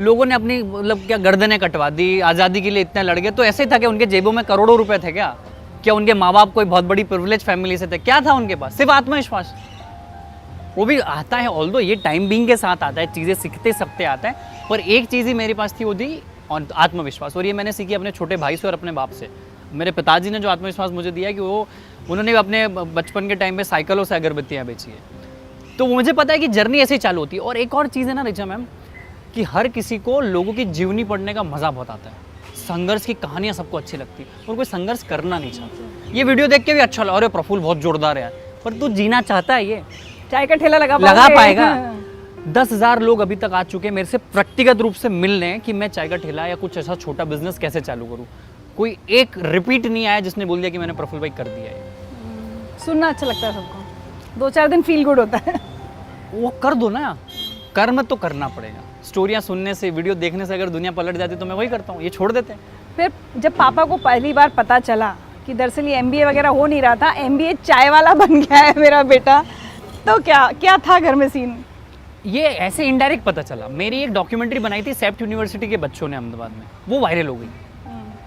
लोगों ने अपनी मतलब क्या गर्दनें कटवा दी, आज़ादी के लिए इतने लड़ गए, तो ऐसे ही था कि उनके जेबों में करोड़ों रुपए थे क्या? क्या उनके माँ बाप कोई बहुत बड़ी प्रिविलेज फैमिली से थे? क्या था उनके पास? सिर्फ आत्मविश्वास। वो भी आता है, ऑल्दो ये टाइम बीइंग के साथ आता है, चीज़ें सीखते सकते आता है, पर एक चीज़ ही मेरे पास थी, वो थी आत्मविश्वास। और ये मैंने सीखी अपने छोटे भाई से और अपने बाप से। मेरे पिताजी ने जो आत्मविश्वास मुझे दिया कि उन्होंने अपने बचपन के टाइम में साइकिलों से अगरबत्तियाँ बेची है, तो मुझे पता है कि जर्नी ऐसे ही चालू होती है। और एक और चीज़ है ना रिचा मैम, कि हर किसी को लोगों की जीवनी पढ़ने का मज़ा बहुत आता है। संघर्ष की कहानियाँ सबको अच्छी लगती है और कोई संघर्ष करना नहीं चाहता। ये वीडियो देख के भी अच्छा लगा, अरे प्रफुल्ल बहुत जोरदार है, पर तू जीना चाहता है, ये
चाय का ठेला लगा
पाएगा? 10,000 लोग अभी तक आ चुके हैं मेरे से व्यक्तिगत रूप से मिलने कि मैं चाय का ठेला या कुछ ऐसा छोटा बिजनेस कैसे चालू करूँ। कोई एक रिपीट नहीं आया जिसने बोल दिया कि मैंने प्रफुल्ल भाई कर दिया है।
सुनना अच्छा लगता है सबको, 2-4 दिन फील गुड होता है।
वो कर दो ना, कर्म तो करना पड़ेगा। स्टोरियाँ सुनने से, वीडियो देखने से अगर दुनिया पलट जाती तो मैं वही करता हूँ, ये छोड़ देते हैं।
फिर जब पापा को पहली बार पता चला कि दरअसल ये MBA वगैरह हो नहीं रहा था, MBA चाय वाला बन गया है मेरा बेटा, तो क्या था घर में सीन?
ये ऐसे इनडायरेक्ट पता चला। मेरी एक डॉक्यूमेंट्री बनाई थी सेफ्ट यूनिवर्सिटी के बच्चों ने अहमदाबाद में, वो वायरल हो गई।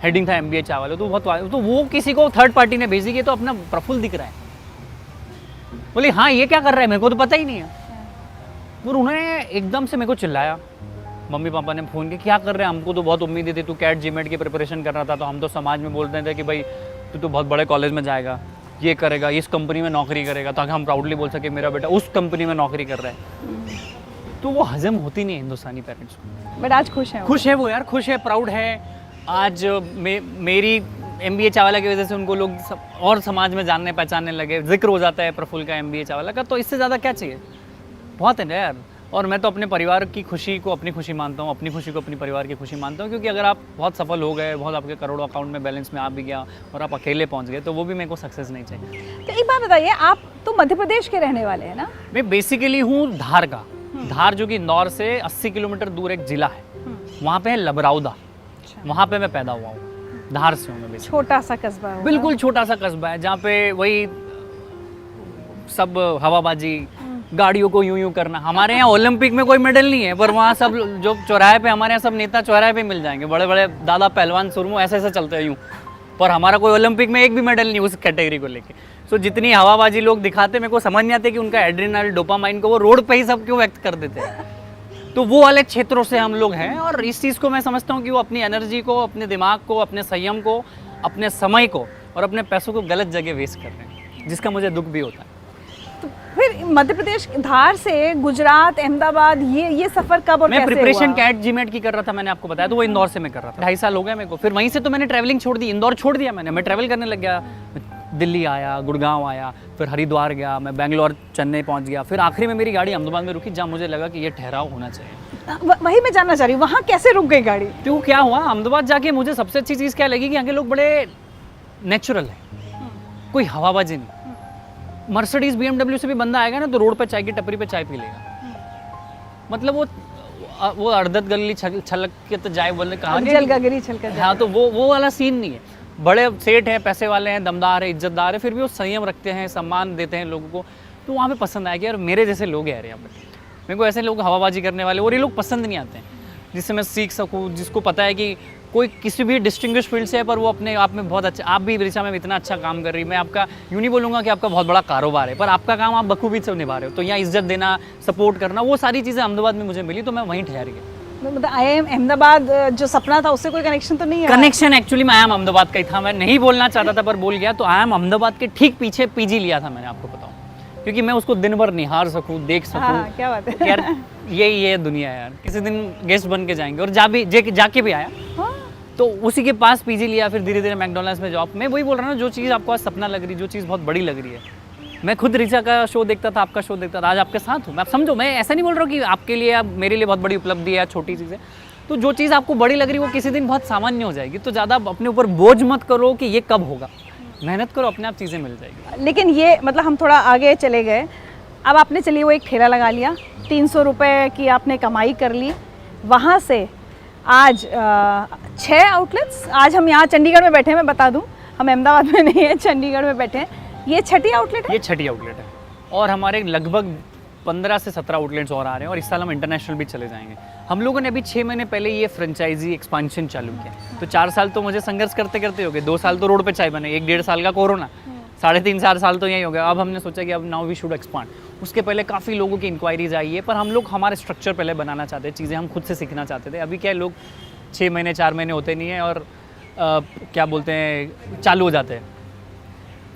हेडिंग था MBA चाय वाला, तो बहुत तो वो किसी को थर्ड पार्टी ने भेजी कि तो अपना प्रफुल्ल दिख रहा है। बोले हाँ ये क्या कर रहा है, मेरे को तो पता ही नहीं है। फिर उन्होंने एकदम से मेरे को चिल्लाया, मम्मी पापा ने फ़ोन किया, क्या कर रहे हैं, हमको तो बहुत उम्मीद थी, तू कैट जीमेट की प्रिपरेशन कर रहा था, तो हम तो समाज में बोल रहे थे कि भाई तू तो बहुत बड़े कॉलेज में जाएगा, ये करेगा, इस कंपनी में नौकरी करेगा, ताकि हम प्राउडली बोल सके मेरा बेटा उस कंपनी में नौकरी कर रहा है। तो वो हजम होती नहीं है हिंदुस्तानी पेरेंट्स को।
बट आज खुश है,
खुश है वो यार, खुश है, प्राउड है। आज मेरी MBA चावला की वजह से उनको लोग और समाज में जानने पहचानने लगे, जिक्र हो जाता है प्रफुल्ल का, MBA चावला का, तो इससे ज़्यादा क्या चाहिए? बहुत है ना यार। और मैं तो अपने परिवार की खुशी को अपनी खुशी मानता हूँ, अपनी खुशी को अपनी परिवार की खुशी मानता हूँ, क्योंकि अगर आप बहुत सफल हो गए, बहुत आपके करोड़ों अकाउंट में बैलेंस में आ भी गया और आप अकेले पहुँच गए, तो वो भी मेरे को सक्सेस नहीं चाहिए।
तो एक बात बताइए, आप तो मध्य प्रदेश के रहने वाले हैं ना?
मैं बेसिकली हूँ धार का। धार जो कि इंदौर से 80 किलोमीटर दूर एक जिला है, वहाँ पे है लबरौदा, वहाँ पे मैं पैदा हुआ हूँ। धार से हूँ मैं।
छोटा सा कस्बा है,
बिल्कुल छोटा सा कस्बा है, जहाँ पे वही सब हवाबाजी, गाड़ियों को यूं करना। हमारे यहाँ ओलंपिक में कोई मेडल नहीं है, पर वहाँ सब जो चौराहे पे, हमारे यहाँ सब नेता चौराहे पे मिल जाएंगे, बड़े बड़े दादा पहलवान सुरमू ऐसे ऐसे चलते हैं यूँ, पर हमारा कोई ओलंपिक में एक भी मेडल नहीं उस कैटेगरी को लेके। सो जितनी हवाबाजी लोग दिखाते, मेरे को समझ नहीं आते कि उनका एड्रेनल, डोपामाइन को वो रोड पे ही सब क्यों व्यक्त कर देते हैं। तो वो वाले क्षेत्रों से हम लोग हैं, और इस चीज़ को मैं समझता हूँ कि वो अपनी एनर्जी को, अपने दिमाग को, अपने संयम को, अपने समय को और अपने पैसों को गलत जगह वेस्ट कर रहे हैं, जिसका मुझे दुख भी होता है।
तो फिर मध्य प्रदेश धार से गुजरात अहमदाबाद ये सफर कब और
मैं
कैसे
प्रिपरेशन
हुआ?
कैट जीमेट की कर रहा था, मैंने आपको बताया, तो वो इंदौर से मैं कर रहा था। 2.5 साल हो गए मेरे को। फिर वहीं से तो मैंने ट्रैवलिंग छोड़ दी, इंदौर छोड़ दिया मैंने, मैं ट्रैवल करने लग गया। दिल्ली आया, गुड़गांव आया, फिर हरिद्वार गया, मैं बेंगलोर चेन्नई पहुंच गया। फिर आखिरी में मेरी गाड़ी अहमदाबाद में रुकी, जहाँ मुझे लगा कि ये ठहराव होना चाहिए।
वही मैं जानना चाह रही हूँ, वहाँ कैसे रुक गई गाड़ी?
तो क्या हुआ, अहमदाबाद जाके मुझे सबसे अच्छी चीज़ क्या लगी कि यहाँ के लोग बड़े नेचुरल है, कोई हवाबाजी नहीं। मर्सिडीज BMW से भी बंदा आएगा ना तो रोड पे चाय की टपरी पे चाय पी लेगा। मतलब वो अर्धत गली छलक के तो जाए बोलने कहा हाँ, तो वो वाला सीन नहीं है। बड़े सेठ हैं, पैसे वाले हैं, दमदार है, इज्जतदार है, फिर भी वो संयम रखते हैं, सम्मान देते हैं लोगों को। तो वहाँ पे पसंद आया कि यार मेरे जैसे लोग हैं यार यहाँ पे। मेरे को ऐसे लोग हवाबाजी करने वाले और ये लोग पसंद नहीं आते हैं, जिससे मैं सीख सकूँ, जिसको पता है कि कोई किसी भी डिस्टिंग्विश फील्ड से है पर वो अपने आप में बहुत अच्छा। आप भी रिचा में इतना अच्छा काम कर रही, मैं आपका यूँ नहीं बोलूँगा कि आपका बहुत बड़ा कारोबार है, पर आपका काम आप बखूबी से निभा रहे हो। तो यहाँ इज्जत देना, सपोर्ट करना, वो सारी चीज़ें अहमदाबाद में मुझे मिली, तो मैं वहीं ठहर गया।
मतलब IIM अहमदाबाद जो सपना था उससे कोई कनेक्शन तो नहीं है?
कनेक्शन एक्चुअली मैं IIM अहमदाबाद का ही था, मैं नहीं बोलना चाहता था पर बोल गया। तो IIM अहमदाबाद के ठीक पीछे PG लिया था मैंने, आपको बताऊँ, क्योंकि मैं उसको दिन भर निहार सकूँ, देख सकूँ।
हाँ, क्या बात है
यार यही है दुनिया यार, किसी दिन गेस्ट बन के जाएंगे। और जाके भी आया।
हाँ।
तो उसी के पास PG लिया, फिर धीरे धीरे मैकडोनल्ड्स में जॉब। मैं वही बोल रहा हूँ ना, जो चीज़ आपको आज सपना लग रही, जो चीज़ बहुत बड़ी लग रही है। मैं खुद ऋचा का शो देखता था, आपका शो देखता था, आज आपके साथ हूँ। मैं, आप समझो, मैं ऐसा नहीं बोल रहा हूँ कि आपके लिए या मेरे लिए बहुत बड़ी उपलब्धि है या छोटी चीज़ है। तो जो चीज़ आपको बड़ी लग रही है वो किसी दिन बहुत सामान्य हो जाएगी। तो ज़्यादा अपने ऊपर बोझ मत करो कि ये कब होगा, मेहनत करो, अपने आप चीज़ें मिल जाएगी।
लेकिन ये मतलब हम थोड़ा आगे चले गए, अब आपने चलिए वो एक ठेला लगा लिया, 300 रुपये की आपने कमाई कर ली, वहाँ से आज 6 आउटलेट्स। आज हम यहाँ चंडीगढ़ में बैठे हैं, मैं बता दूँ, हम अहमदाबाद में नहीं है, चंडीगढ़ में बैठे हैं। ये 6ठी आउटलेट है?
ये 6ठी आउटलेट है और हमारे लगभग 15 से 17 आउटलेट्स और आ रहे हैं और इस साल हम इंटरनेशनल भी चले जाएंगे। हम लोगों ने अभी 6 महीने पहले ये फ्रेंचाइजी एक्सपांशन चालू किया। तो 4 साल तो मुझे संघर्ष करते करते हो गए, 2 साल तो रोड पे चाय बने, 1-1.5 साल का कोरोना, 3.5-4 साल तो यही हो गया। अब हमने सोचा कि अब नाउ वी शुड एक्सपांड। उसके पहले काफ़ी लोगों की इंक्वायरीज आई है, पर हम लोग हमारे स्ट्रक्चर पहले बनाना चाहते हैं, चीज़ें हम खुद से सीखना चाहते थे। अभी क्या है, लोग 6 महीने 4 महीने होते नहीं है और क्या बोलते हैं, चालू हो जाते हैं।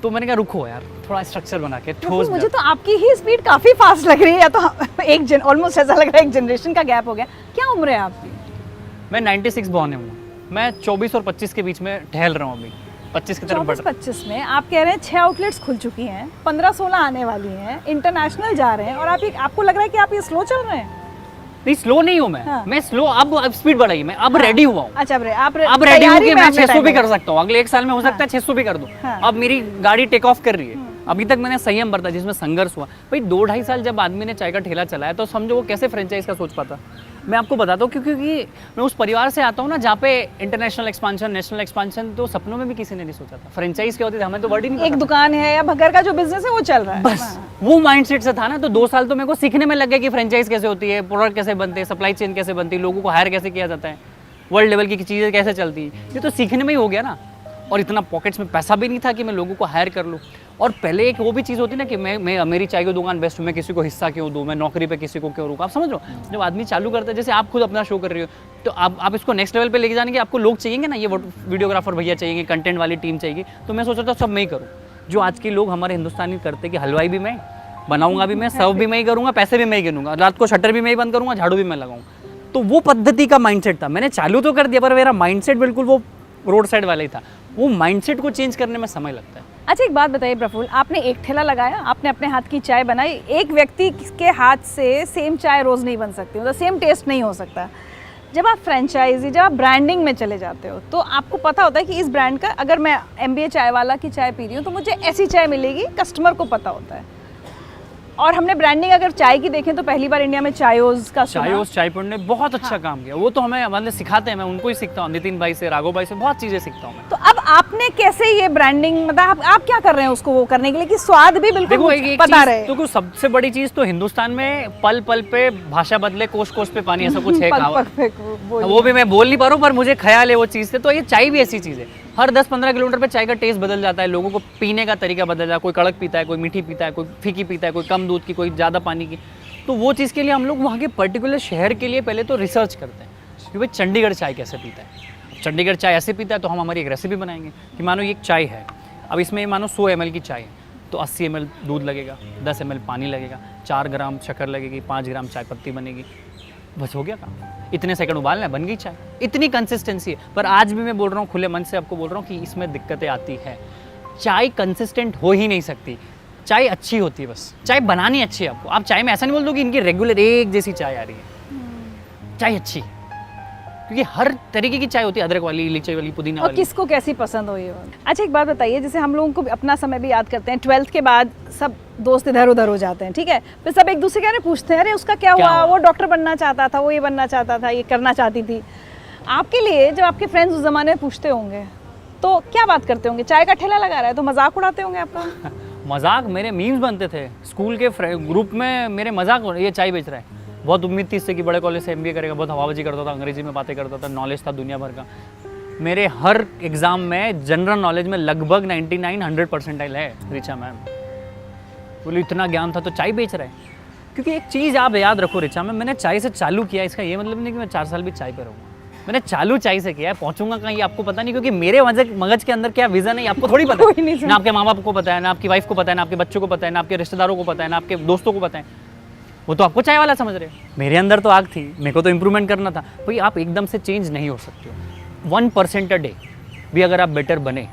तो मैंने कहा रुको यार, थोड़ा स्ट्रक्चर बना के ठोस।
मुझे तो आपकी ही स्पीड काफ़ी फास्ट लग रही है, या तो ऑलमोस्ट ऐसा लग रहा है एक जनरेशन का गैप हो गया। क्या उम्र है आपकी?
मैं 96 बॉर्न हूँ, मैं 24 और 25 के बीच में टहल रहा हूँ। अभी 25 की तरफ बढ़ रहा हूँ।
25 में आप कह रहे हैं 6 आउटलेट्स खुल चुकी हैं, 15-16 आने वाली हैं, इंटरनेशनल जा रहे हैं, और आपको लग रहा है कि आप ये स्लो चल रहे हैं?
नहीं, स्लो नहीं हूँ मैं।
हाँ।
मैं स्लो, अब स्पीड बढ़ाई, मैं अब रेडी हुआ हूँ।
अच्छा,
अब रेडी हूँ कि मैं 600 भी कर सकता हूँ, अगले 1 साल में हो सकता है 600 भी कर दूँ।
हाँ।
अब मेरी गाड़ी टेक ऑफ कर रही है। अभी तक मैंने संयम बरता, जिसमें संघर्ष हुआ। भाई 2-2.5 साल जब आदमी ने चाय का ठेला चलाया तो समझो वो कैसे फ्रेंचाइज का सोच पाता। मैं आपको बताता हूँ, क्योंकि मैं उस परिवार से आता हूँ ना जहाँ पे इंटरनेशनल एक्सपांशन, नेशनल एक्सपांशन तो सपनों में भी किसी ने नहीं सोचा था। फ्रेंचाइज क्या होती थी हमें तो वर्ड ही नहीं
एक दुकान है या घर का जो बिजनेस है वो चल रहा है,
बस वो माइंडसेट से था ना। तो 2 साल तो मेरे को सीखने में लग गया कि फ्रेंचाइज कैसे होती है, प्रोडक्ट कैसे बनते हैं, सप्लाई चेन कैसे बनती है, लोगों को हायर कैसे किया जाता है, वर्ल्ड लेवल की चीज़ें कैसे चलती है। ये तो सीखने में ही हो गया ना। और इतना पॉकेट्स में पैसा भी नहीं था कि मैं लोगों को हायर कर लूँ। और पहले एक वो भी चीज़ होती ना कि मैं मेरी चाय की दुकान बेस्ट हूँ, मैं किसी को हिस्सा क्यों दूँ, मैं नौकरी पे किसी को क्यों रुकूँ। आप समझ लो, जब आदमी चालू करता है, जैसे आप खुद अपना शो कर रही हो, तो आप इसको नेक्स्ट लेवल पे लेके जाने के आपको लोग चाहिए ना, ये वीडियोग्राफर भैया चाहिए, कंटेंट वाली टीम चाहिए। तो मैं सोच रहा था सब मैं ही करूँ, जो आज के लोग हमारे हिंदुस्तानी करते कि हलवाई भी मैं, बनाऊंगा भी मैं, सर्व भी मैं ही करूँगा, पैसे भी मैं ही गिनूंगा, रात को शटर भी मैं ही बंद करूँगा, झाड़ू भी मैं लगाऊंगा। तो वो पद्धति का माइंडसेट था। मैंने चालू तो कर दिया, पर मेरा माइंडसेट बिल्कुल वो रोड साइड वाला ही था। वो माइंडसेट को चेंज करने में समय लगता है।
अच्छा, एक बात बताइए प्रफुल्ल, आपने एक ठेला लगाया, आपने अपने हाथ की चाय बनाई। एक व्यक्ति के हाथ से सेम चाय रोज़ नहीं बन सकती, मतलब सेम टेस्ट नहीं हो सकता। जब आप फ्रेंचाइजी, जब आप ब्रांडिंग में चले जाते हो, तो आपको पता होता है कि इस ब्रांड का, अगर मैं MBA चाय वाला की चाय पी रही हूँ तो मुझे ऐसी चाय मिलेगी, कस्टमर को पता होता है। और हमने ब्रांडिंग अगर चाय की देखें तो पहली बार इंडिया में चायोज का
चायोज चायपुर ने बहुत अच्छा काम किया। वो तो हमें मतलब सिखाते हैं, मैं उनको ही सीखता हूँ, नितिन भाई से, राघव भाई से बहुत चीज़ें सीखता हूँ मैं।
तो अब आपने कैसे ये ब्रांडिंग, मतलब आप क्या कर रहे हैं उसको वो करने के लिए कि स्वाद भी बिल्कुल
एक
पता रहे?
तो सबसे बड़ी चीज़ तो हिंदुस्तान में पल पल पे भाषा बदले, कोस कोस पे पानी, ऐसा कुछ है वो भी मैं बोल नहीं पा रहा हूँ, पर मुझे ख्याल है वो चीज़ से। तो ये चाय भी ऐसी चीज़ है, हर 10-15 किलोमीटर पे चाय का टेस्ट बदल जाता है, लोगों को पीने का तरीका बदल जाता है। कोई कड़क पीता है, कोई मीठी पीता है, कोई फीकी पीता है, कोई कम दूध की, कोई ज़्यादा पानी की। तो वो चीज़ के लिए हम लोग वहाँ के पर्टिकुलर शहर के लिए पहले तो रिसर्च करते हैं कि भाई चंडीगढ़ चाय कैसे पीता है। चंडीगढ़ चाय ऐसे पीता है तो हम हमारी एक रेसिपी बनाएंगे कि मानो ये एक चाय है, अब इसमें मानो 100 ml की चाय है तो 80 ml दूध लगेगा, 10 ml पानी लगेगा, 4 ग्राम शक्कर लगेगी, 5 ग्राम चाय पत्ती बनेगी, बस हो गया काम। इतने सेकंड उबालना है, बन गई चाय। इतनी कंसिस्टेंसी है। पर आज भी मैं बोल रहा हूँ, खुले मन से आपको बोल रहा हूँ कि इसमें दिक्कतें आती है। चाय कंसिस्टेंट हो ही नहीं सकती। चाय अच्छी होती है, बस चाय बनानी अच्छी है आपको। आप चाय में ऐसा नहीं बोल दो कि इनकी रेगुलर एक जैसी चाय आ रही है। चाय अच्छी, क्योंकि हर तरीके की चाय होती है, अदरक वाली, इलायची वाली, पुदीना
और
वाली।
किसको कैसी पसंद हो ये बात। अच्छा एक बात बताइए, जैसे हम लोगों को अपना समय भी याद करते हैं, 12th के बाद सब दोस्त इधर उधर हो जाते हैं, ठीक है, फिर सब एक दूसरे के पूछते हैं, अरे उसका क्या हुआ, वो डॉक्टर बनना चाहता था, वो ये बनना चाहता था, ये करना चाहती थी। आपके लिए जब आपके फ्रेंड्स उस जमाने में पूछते होंगे तो क्या बात करते होंगे? चाय का ठेला लगा रहा है तो मजाक उड़ाते होंगे आपका?
मजाक, मेरे मीम्स बनते थे स्कूल के ग्रुप में, मेरे मजाक, ये चाय बेच रहा है। बहुत उम्मीद थी इससे कि बड़े कॉलेज से एमबीए करेगा, बहुत हवाबाजी करता था, अंग्रेजी में बातें करता था, नॉलेज था दुनिया भर का। मेरे हर एग्ज़ाम में जनरल नॉलेज में लगभग 99-100 परसेंटाइल है रिचा मैम। बोले इतना ज्ञान था तो चाय बेच रहा है। क्योंकि एक चीज़ आप याद रखो रिचा मैम, मैंने चाय से चालू किया, इसका ये मतलब नहीं कि मैं 4 साल भी चाय पे रहूँगा। मैंने चालू चाय से किया है, पहुँचूंगा कहीं आपको पता नहीं, क्योंकि मेरे मगज के अंदर क्या विज़न है आपको थोड़ी पता है। ना आपके माँ बाप को पता है, ना आपकी वाइफ को पता है, ना आपके बच्चों को पता है, ना आपके रिश्तेदारों को पता है, ना आपके दोस्तों को पता है। वो तो आपको चाय वाला समझ रहे हैं। मेरे अंदर तो आग थी, मेरे को तो इम्प्रूवमेंट करना था। भाई आप एकदम से चेंज नहीं हो सकते हो। 1% अ डे भी अगर आप बेटर बने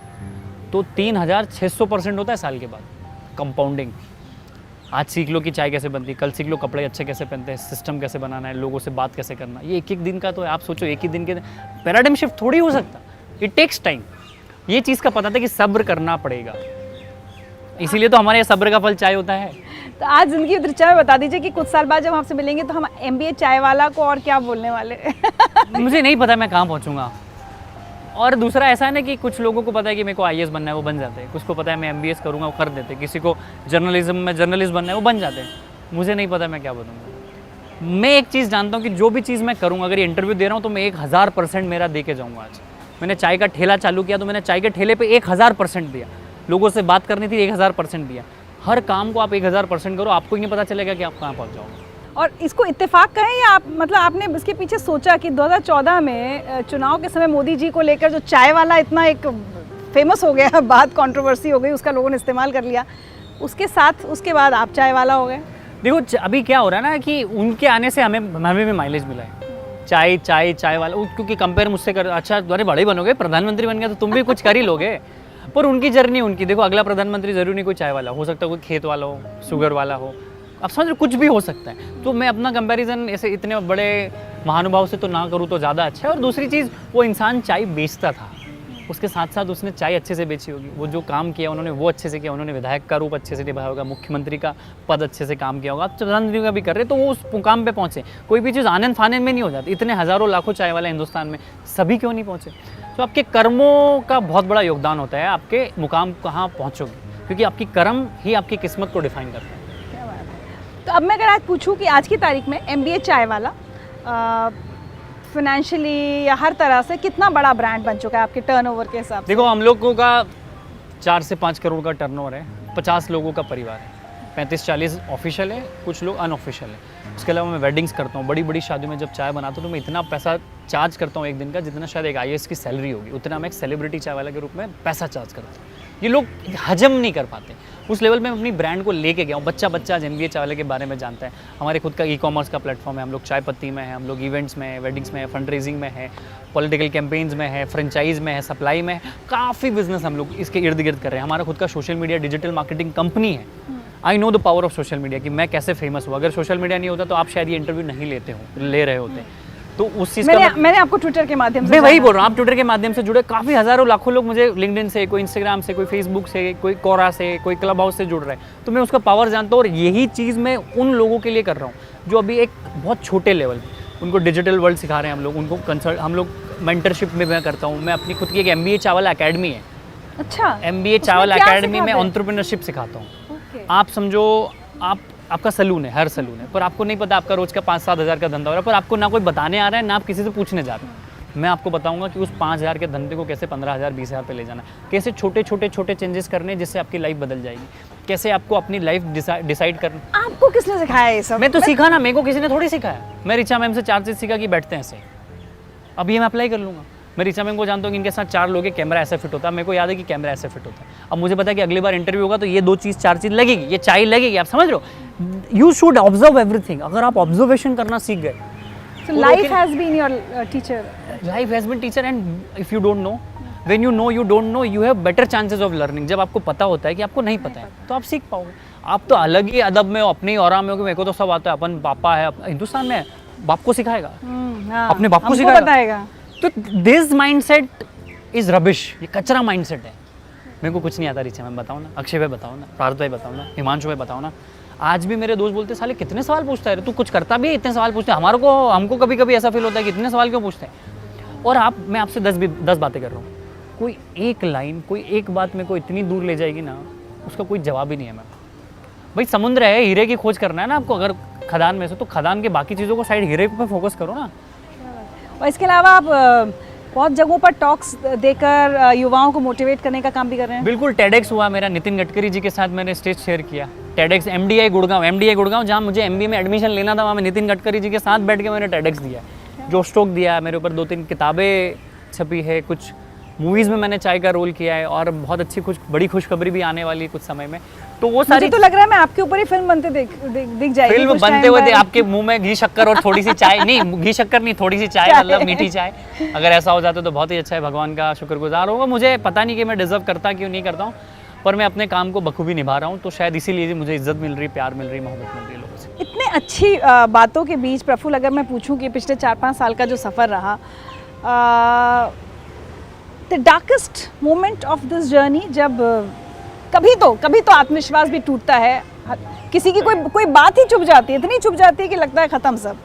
तो 3600% होता है साल के बाद कंपाउंडिंग। आज सीख लो कि चाय कैसे बनती है, कल सीख लो कपड़े अच्छे कैसे पहनते हैं, सिस्टम कैसे बनाना है, लोगों से बात कैसे करना। ये एक दिन का तो है। आप सोचो एक ही दिन के पैराडाइम शिफ्ट थोड़ी हो सकता, इट टेक्स टाइम। ये चीज़ का पता था कि सब्र करना पड़ेगा, इसीलिए तो हमारे सब्र का फल चाय होता है।
तो आज जिंदगी दृश्य में बता दीजिए कि कुछ साल बाद जब आपसे मिलेंगे तो हम एमबीए चाय वाला को और क्या बोलने वाले?
मुझे नहीं पता मैं कहाँ पहुँचूंगा। और दूसरा ऐसा है ना कि कुछ लोगों को पता है कि मेरे को आईएएस बनना है, वो बन जाते हैं। कुछ को पता है मैं एमबीएस करूँगा, वो कर देते। किसी को जर्नलिज्म में जर्नलिस्ट बनना है, वो बन जाते हैं। मुझे नहीं पता मैं क्या बनूंगा। मैं एक चीज़ जानता हूँ कि जो भी चीज़ मैं करूँगा, अगर ये इंटरव्यू दे रहा हूँ तो मैं 1000% मेरा दे के जाऊँगा। आज मैंने चाय का ठेला चालू किया तो मैंने चाय के ठेले पर 1000% दिया। लोगों से बात करनी थी, 1000% दिया। हर काम को आप 1000% करो, आपको ही नहीं पता चलेगा कि आप कहाँ पहुँच जाओगे।
और इसको इत्तेफाक कहें या आप मतलब आपने इसके पीछे सोचा कि 2014 में चुनाव के समय मोदी जी को लेकर जो चाय वाला इतना एक फेमस हो गया, बात कंट्रोवर्सी हो गई, उसका लोगों ने इस्तेमाल कर लिया, उसके साथ उसके बाद आप चाय वाला हो गए?
देखो अभी क्या हो रहा है ना कि उनके आने से हमें भी माइलेज मिला है। चाय वाला, क्योंकि कंपेयर मुझसे कर, अच्छा अरे बड़े बनोगे, प्रधानमंत्री बन गया तो तुम भी कुछ कर ही लोगे। पर उनकी जर्नी उनकी, देखो अगला प्रधानमंत्री जरूरी नहीं कोई चाय वाला हो सकता है, कोई खेत वाला हो, शुगर वाला हो, आप समझ रहे, कुछ भी हो सकता है। तो मैं अपना कंपैरिजन ऐसे इतने बड़े महानुभाव से तो ना करूँ तो ज़्यादा अच्छा है। और दूसरी चीज़, वो इंसान चाय बेचता था, उसके साथ साथ उसने चाय अच्छे से बेची होगी। वो जो काम किया उन्होंने वो अच्छे से किया, उन्होंने विधायक का रूप अच्छे से निभाया होगा, मुख्यमंत्री का पद अच्छे से काम किया होगा, आप प्रधानमंत्री का भी कर रहे तो वो उस मुकाम पे पहुँचे। कोई भी चीज़ आनंद फानंद में नहीं हो जाती। इतने हज़ारों लाखों चाय वाले हिंदुस्तान में, सभी क्यों नहीं पहुँचे? तो आपके कर्मों का बहुत बड़ा योगदान होता है आपके मुकाम कहाँ पहुँचोगे, क्योंकि आपकी कर्म ही आपकी किस्मत को डिफाइन करता है।
क्या बात है। तो अब मैं अगर आज पूछूं कि आज की तारीख में एमबीए चाय वाला फाइनेंशियली या हर तरह से कितना बड़ा ब्रांड बन चुका है आपके टर्नओवर के हिसाब से?
देखो हम लोगों का 4 से 5 करोड़ का टर्नओवर है, 50 लोगों का परिवार है, 35-40 ऑफिशियल है, कुछ लोग अनऑफिशियल है। उसके अलावा मैं वेडिंग्स करता हूँ, बड़ी बड़ी शादी में जब चाय बनाता हूँ तो मैं इतना पैसा चार्ज करता हूँ एक दिन का, जितना शायद एक आईएएस की सैलरी होगी, उतना मैं एक सेलिब्रिटी चाय वाला के रूप में पैसा चार्ज करता हूँ। ये लोग हजम नहीं कर पाते। उस लेवल में अपनी ब्रांड को लेके गया हूँ। बच्चा आज एमबीए चाय वाले के बारे में जानता है। हमारे खुद का ई-कॉमर्स का प्लेटफॉर्म है, हम लोग चाय पत्ती में है, हम लोग इवेंट्स में है, वेडिंग्स में है, फंड रेजिंग में है, पॉलिटिकल कैंपेन्स में है, फ्रेंचाइज में है, सप्लाई में है, काफ़ी बिजनेस हम लोग इसके इर्द गिर्द कर रहे हैं। हमारा खुद का social media digital marketing company है। I know the power of social media कि मैं कैसे फेमस हुआ। अगर सोशल मीडिया नहीं होता तो आप शायद ये इंटरव्यू नहीं ले रहे होते। तो उस चीज़ का
मैंने आपको ट्विटर के माध्यम से,
मैं वही बोल रहा हूँ, आप ट्विटर के माध्यम से जुड़े, काफ़ी हज़ारों लाखों लोग मुझे लिंक्डइन से, कोई इंस्टाग्राम से, कोई फेसबुक से, कोई कोरा से, कोई क्लब हाउस से जुड़ रहे हैं। तो मैं उसका पावर जानता हूँ और यही चीज़ मैं उन लोगों के लिए कर रहा हूँ जो अभी एक बहुत छोटे लेवल पे, उनको डिजिटल वर्ल्ड सिखा रहे हैं हम लोग, उनको कंसल्ट, हम लोग मेंटरशिप में मैं करता हूँ। मैं अपनी खुद की एक एमबीए चावल अकेडमी है।
अच्छा,
एमबीए चावल अकेडमी में एंटरप्रेन्योरशिप सिखाता हूँ। आप समझो आपका सलून है, हर सलून है, पर आपको नहीं पता आपका रोज का 5-7 हज़ार का धंधा हो रहा है, पर आपको ना कोई बताने आ रहा है, ना आप किसी से पूछने जा रहे हैं। मैं आपको बताऊंगा कि उस 5,000 के धंधे को कैसे 15,000 20,000 पे ले जाना, कैसे छोटे चेंजेस करने जिससे आपकी लाइफ बदल जाएगी, कैसे आपको अपनी लाइफ डिसाइड करना।
आपको किसने सिखाया ये सब?
मैं तो सीखा ना, मेरे को किसी ने थोड़ी सिखाया। मैं रिचा मैम से 4 चीज़ सीखा कि बैठते हैं ऐसे, अभी मैं अप्लाई कर लूँगा। मैं ऋचा मैम को जानता हूँ कि इनके साथ 4 लोग हैं, कैमरा ऐसे फिट होता है, मेरे को याद है कि कैमरा ऐसे फिट होता है। अब मुझे पता है कि अगली बार इंटरव्यू होगा तो ये 2 चीज़ 4 चीज़ लगेगी, ये चाय लगेगी, आप समझ रहे हो। You should observe everything. अगर आप ऑब्जर्वेशन करना सीख गए,
So life has been your teacher.
Life has been teacher, and if you don't know, when you know you don't know, you have better chances of learning. जब आपको पता होता है कि आपको नहीं पता है तो आप सीख पाओगे। आप तो अलग ही अदब में हो, अपने ही ऑरा में हो कि मेरे को तो सब आता है, अपन पापा है, हिंदुस्तान में बाप को सिखाएगा,
हाँ,
अपने बाप को
हमको
सिखाएगा।
बताएगा।
तो दिस माइंडसेट इज रबिश, ये कचरा माइंडसेट है। मेरे को कुछ नहीं आता ऋचा मैम बताओ ना, अक्षय भाई बताओ ना, पार्थ भाई बताओ ना, हिमांशु भाई बताओ ना। आज भी मेरे दोस्त बोलते साले कितने सवाल पूछता है, तू कुछ करता भी है इतने सवाल पूछते हैं। हमको कभी कभी ऐसा फील होता है कि इतने सवाल क्यों पूछते हैं। और मैं आपसे 10 बातें कर रहा हूँ, कोई एक लाइन, कोई एक बात मेरे को इतनी दूर ले जाएगी ना, उसका कोई जवाब ही नहीं है। मैम भाई समुद्र है, हीरे की खोज करना है ना आपको, अगर खदान में से, तो खदान के बाकी चीज़ों को साइड, हीरे पे फोकस करो ना।
और इसके अलावा आप बहुत जगहों पर टॉक्स देकर युवाओं को मोटिवेट करने का काम भी कर रहे हैं।
बिल्कुल, टेडेक्स हुआ मेरा, नितिन गडकरी जी के साथ मैंने स्टेज शेयर किया। टेडेक्स एमडीआई गुड़गांव, जहाँ मुझे एमबीए में एडमिशन लेना था, वहाँ मैं नितिन गडकरी जी के साथ बैठ के मैंने टेडेक्स दिया, जो स्टॉक दिया। मेरे ऊपर 2-3 किताबें छपी है, कुछ मूवीज़ में मैंने चाय का रोल किया है, और बहुत अच्छी बड़ी खुशखबरी भी आने वाली है कुछ समय में। तो वो सारी,
मुझे तो लग रहा है मैं आपके ऊपर ही फिल्म बनते दिख जाएगी।
फिल्म बनते हुए आपके मुंह में घी शक्कर और थोड़ी सी चाय, नहीं घी शक्कर नहीं, थोड़ी सी चाय, मतलब मीठी चाय, अगर ऐसा हो जाता तो बहुत ही अच्छा है। भगवान का शुक्रगुजार होगा। मुझे पता नहीं कि मैं डिजर्व करता क्यों नहीं करता हूँ, पर मैं अपने काम को बखूबी निभा रहा हूँ, तो शायद इसीलिए मुझे इज्जत मिल रही, प्यार मिल रही, मोहब्बत मिल रही है लोगों से।
इतने अच्छी बातों के बीच प्रफुल्ल, अगर मैं पूछूं कि पिछले 4-5 साल का जो सफ़र रहा, the darkest moment of this journey, जब कभी तो आत्मविश्वास भी टूटता है, किसी की कोई बात ही चुप जाती है, इतनी चुप जाती है कि लगता है ख़त्म सब।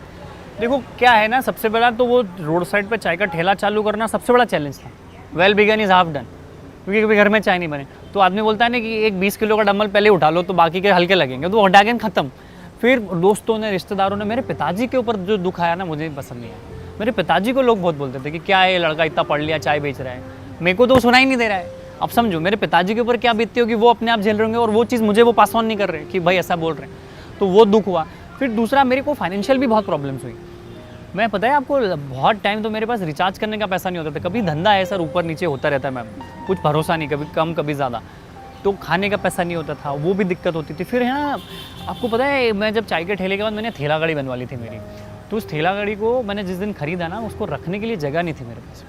देखो क्या है ना, सबसे बड़ा तो वो रोड साइड पे चाय का ठेला चालू करना सबसे बड़ा चैलेंज था। Well begun is half done, क्योंकि कभी घर में चाय नहीं बने तो आदमी बोलता है ना कि एक 20 किलो का डंबल पहले उठा लो तो बाकी के हल्के लगेंगे, तो हटा के ख़त्म। फिर दोस्तों ने, रिश्तेदारों ने, मेरे पिताजी के ऊपर जो दुख आया ना, मुझे पसंद नहीं आया। मेरे पिताजी को लोग बहुत बोलते थे कि क्या है ये लड़का इतना पढ़ लिया चाय बेच रहा है, मेरे को तो सुना ही नहीं दे रहा है। अब समझो मेरे पिताजी के ऊपर क्या बीतती होगी, वो अपने आप झेल रहे होंगे, और वो चीज़ मुझे वो पास ऑन नहीं कर रहे कि भाई ऐसा बोल रहे हैं, तो वो दुख हुआ। फिर दूसरा, मेरे को फाइनेंशियल भी बहुत प्रॉब्लम्स हुई। मैं, पता है आपको, बहुत टाइम तो मेरे पास रिचार्ज करने का पैसा नहीं होता था। कभी धंधा है सर, ऊपर नीचे होता रहता है मैम, कुछ भरोसा नहीं, कभी कम कभी ज़्यादा, तो खाने का पैसा नहीं होता था, वो भी दिक्कत होती थी। फिर है ना, आपको पता है, मैं जब चाय के ठेले के बाद मैंने ठेला गाड़ी बनवा ली थी मेरी, तो उस ठेला गाड़ी को मैंने जिस दिन खरीदा ना, उसको रखने के लिए जगह नहीं थी मेरे पास,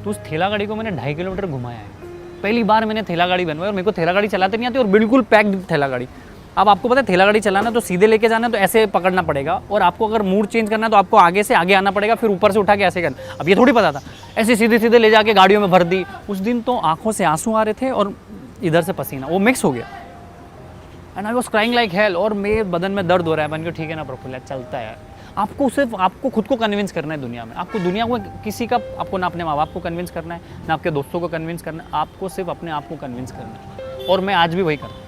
तो उस ठेला गाड़ी को मैंने 2.5 किलोमीटर घुमाया है। पहली बार मैंने ठेला गाड़ी बनवाई, और मेरे को ठेला गाड़ी चलाते नहीं आती, और बिल्कुल पैक्ड ठेला गाड़ी। अब आपको पता है ठेला गाड़ी चलाना तो सीधे लेके जाना, तो ऐसे पकड़ना पड़ेगा, और आपको अगर मूड चेंज करना है तो आपको आगे से आगे आना पड़ेगा, फिर ऊपर से उठा के ऐसे करना। अब ये थोड़ी पता था, ऐसे सीधे सीधे ले जाके गाड़ियों में भर दी। उस दिन तो आंखों से आंसू आ रहे थे और इधर से पसीना, वो मिक्स हो गया, and I was crying like hell, और मेरे बदन में दर्द हो रहा है। मैंने कहा ठीक है ना प्रफुल्ल, चलता है। आपको सिर्फ आपको खुद को कन्विंस करना है दुनिया में, आपको दुनिया को किसी का, आपको ना अपने माँ बाप को कन्विंस करना है, ना आपके दोस्तों को कन्विंस करना है, आपको सिर्फ अपने आप को कन्विंस करना है। और मैं आज भी वही करता हूँ।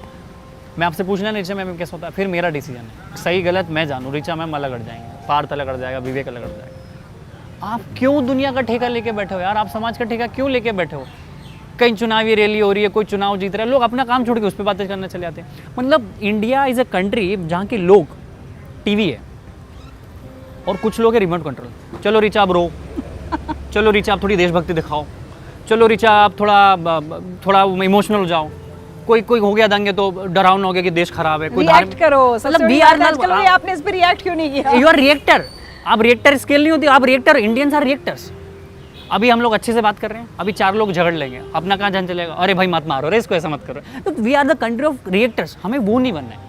मैं आपसे पूछना नहीं, ऋचा मैम कैसा होता है, फिर मेरा डिसीजन है, सही गलत मैं जानूँ। ऋचा मैम अलग अड़ जाएंगे, पार्थ अलग अड़ जाएगा, विवेक अलग अड़ जाएगा। आप क्यों दुनिया का ठेका लेके बैठे हो यार? आप समाज का ठेका क्यों लेके बैठे हो? कहीं चुनावी रैली हो रही है, कोई चुनाव जीत रहा है, लोग अपना काम छोड़ के उस पर बातें करने चले जाते हैं। मतलब इंडिया इज़ अ कंट्री जहाँ के लोग टीवी है और कुछ लोग है रिमोट कंट्रोल। चलो ऋचा आप रो, चलो ऋचा आप थोड़ी देशभक्ति दिखाओ, चलो ऋचा आप थोड़ा इमोशनल हो जाओ, कोई हो गया दंगे तो डरावना हो गया कि देश खराब है, कोई
रिएक्ट करो।
मतलब वी आर नॉट,
आपने इस पे रिएक्ट क्यों नहीं किया?
You are reactor. आप रिएक्टर स्केल नहीं होती, आप रिएक्टर, इंडियंस आर रिएक्टर्स। अभी हम लोग अच्छे से बात कर रहे हैं, अभी 4 लोग झगड़ लेंगे, अपना कहाँ जान चलेगा, अरे भाई मत मारो रे इसको, ऐसा मत करो। तो we are the country of reactors. हमें वो नहीं बनना है,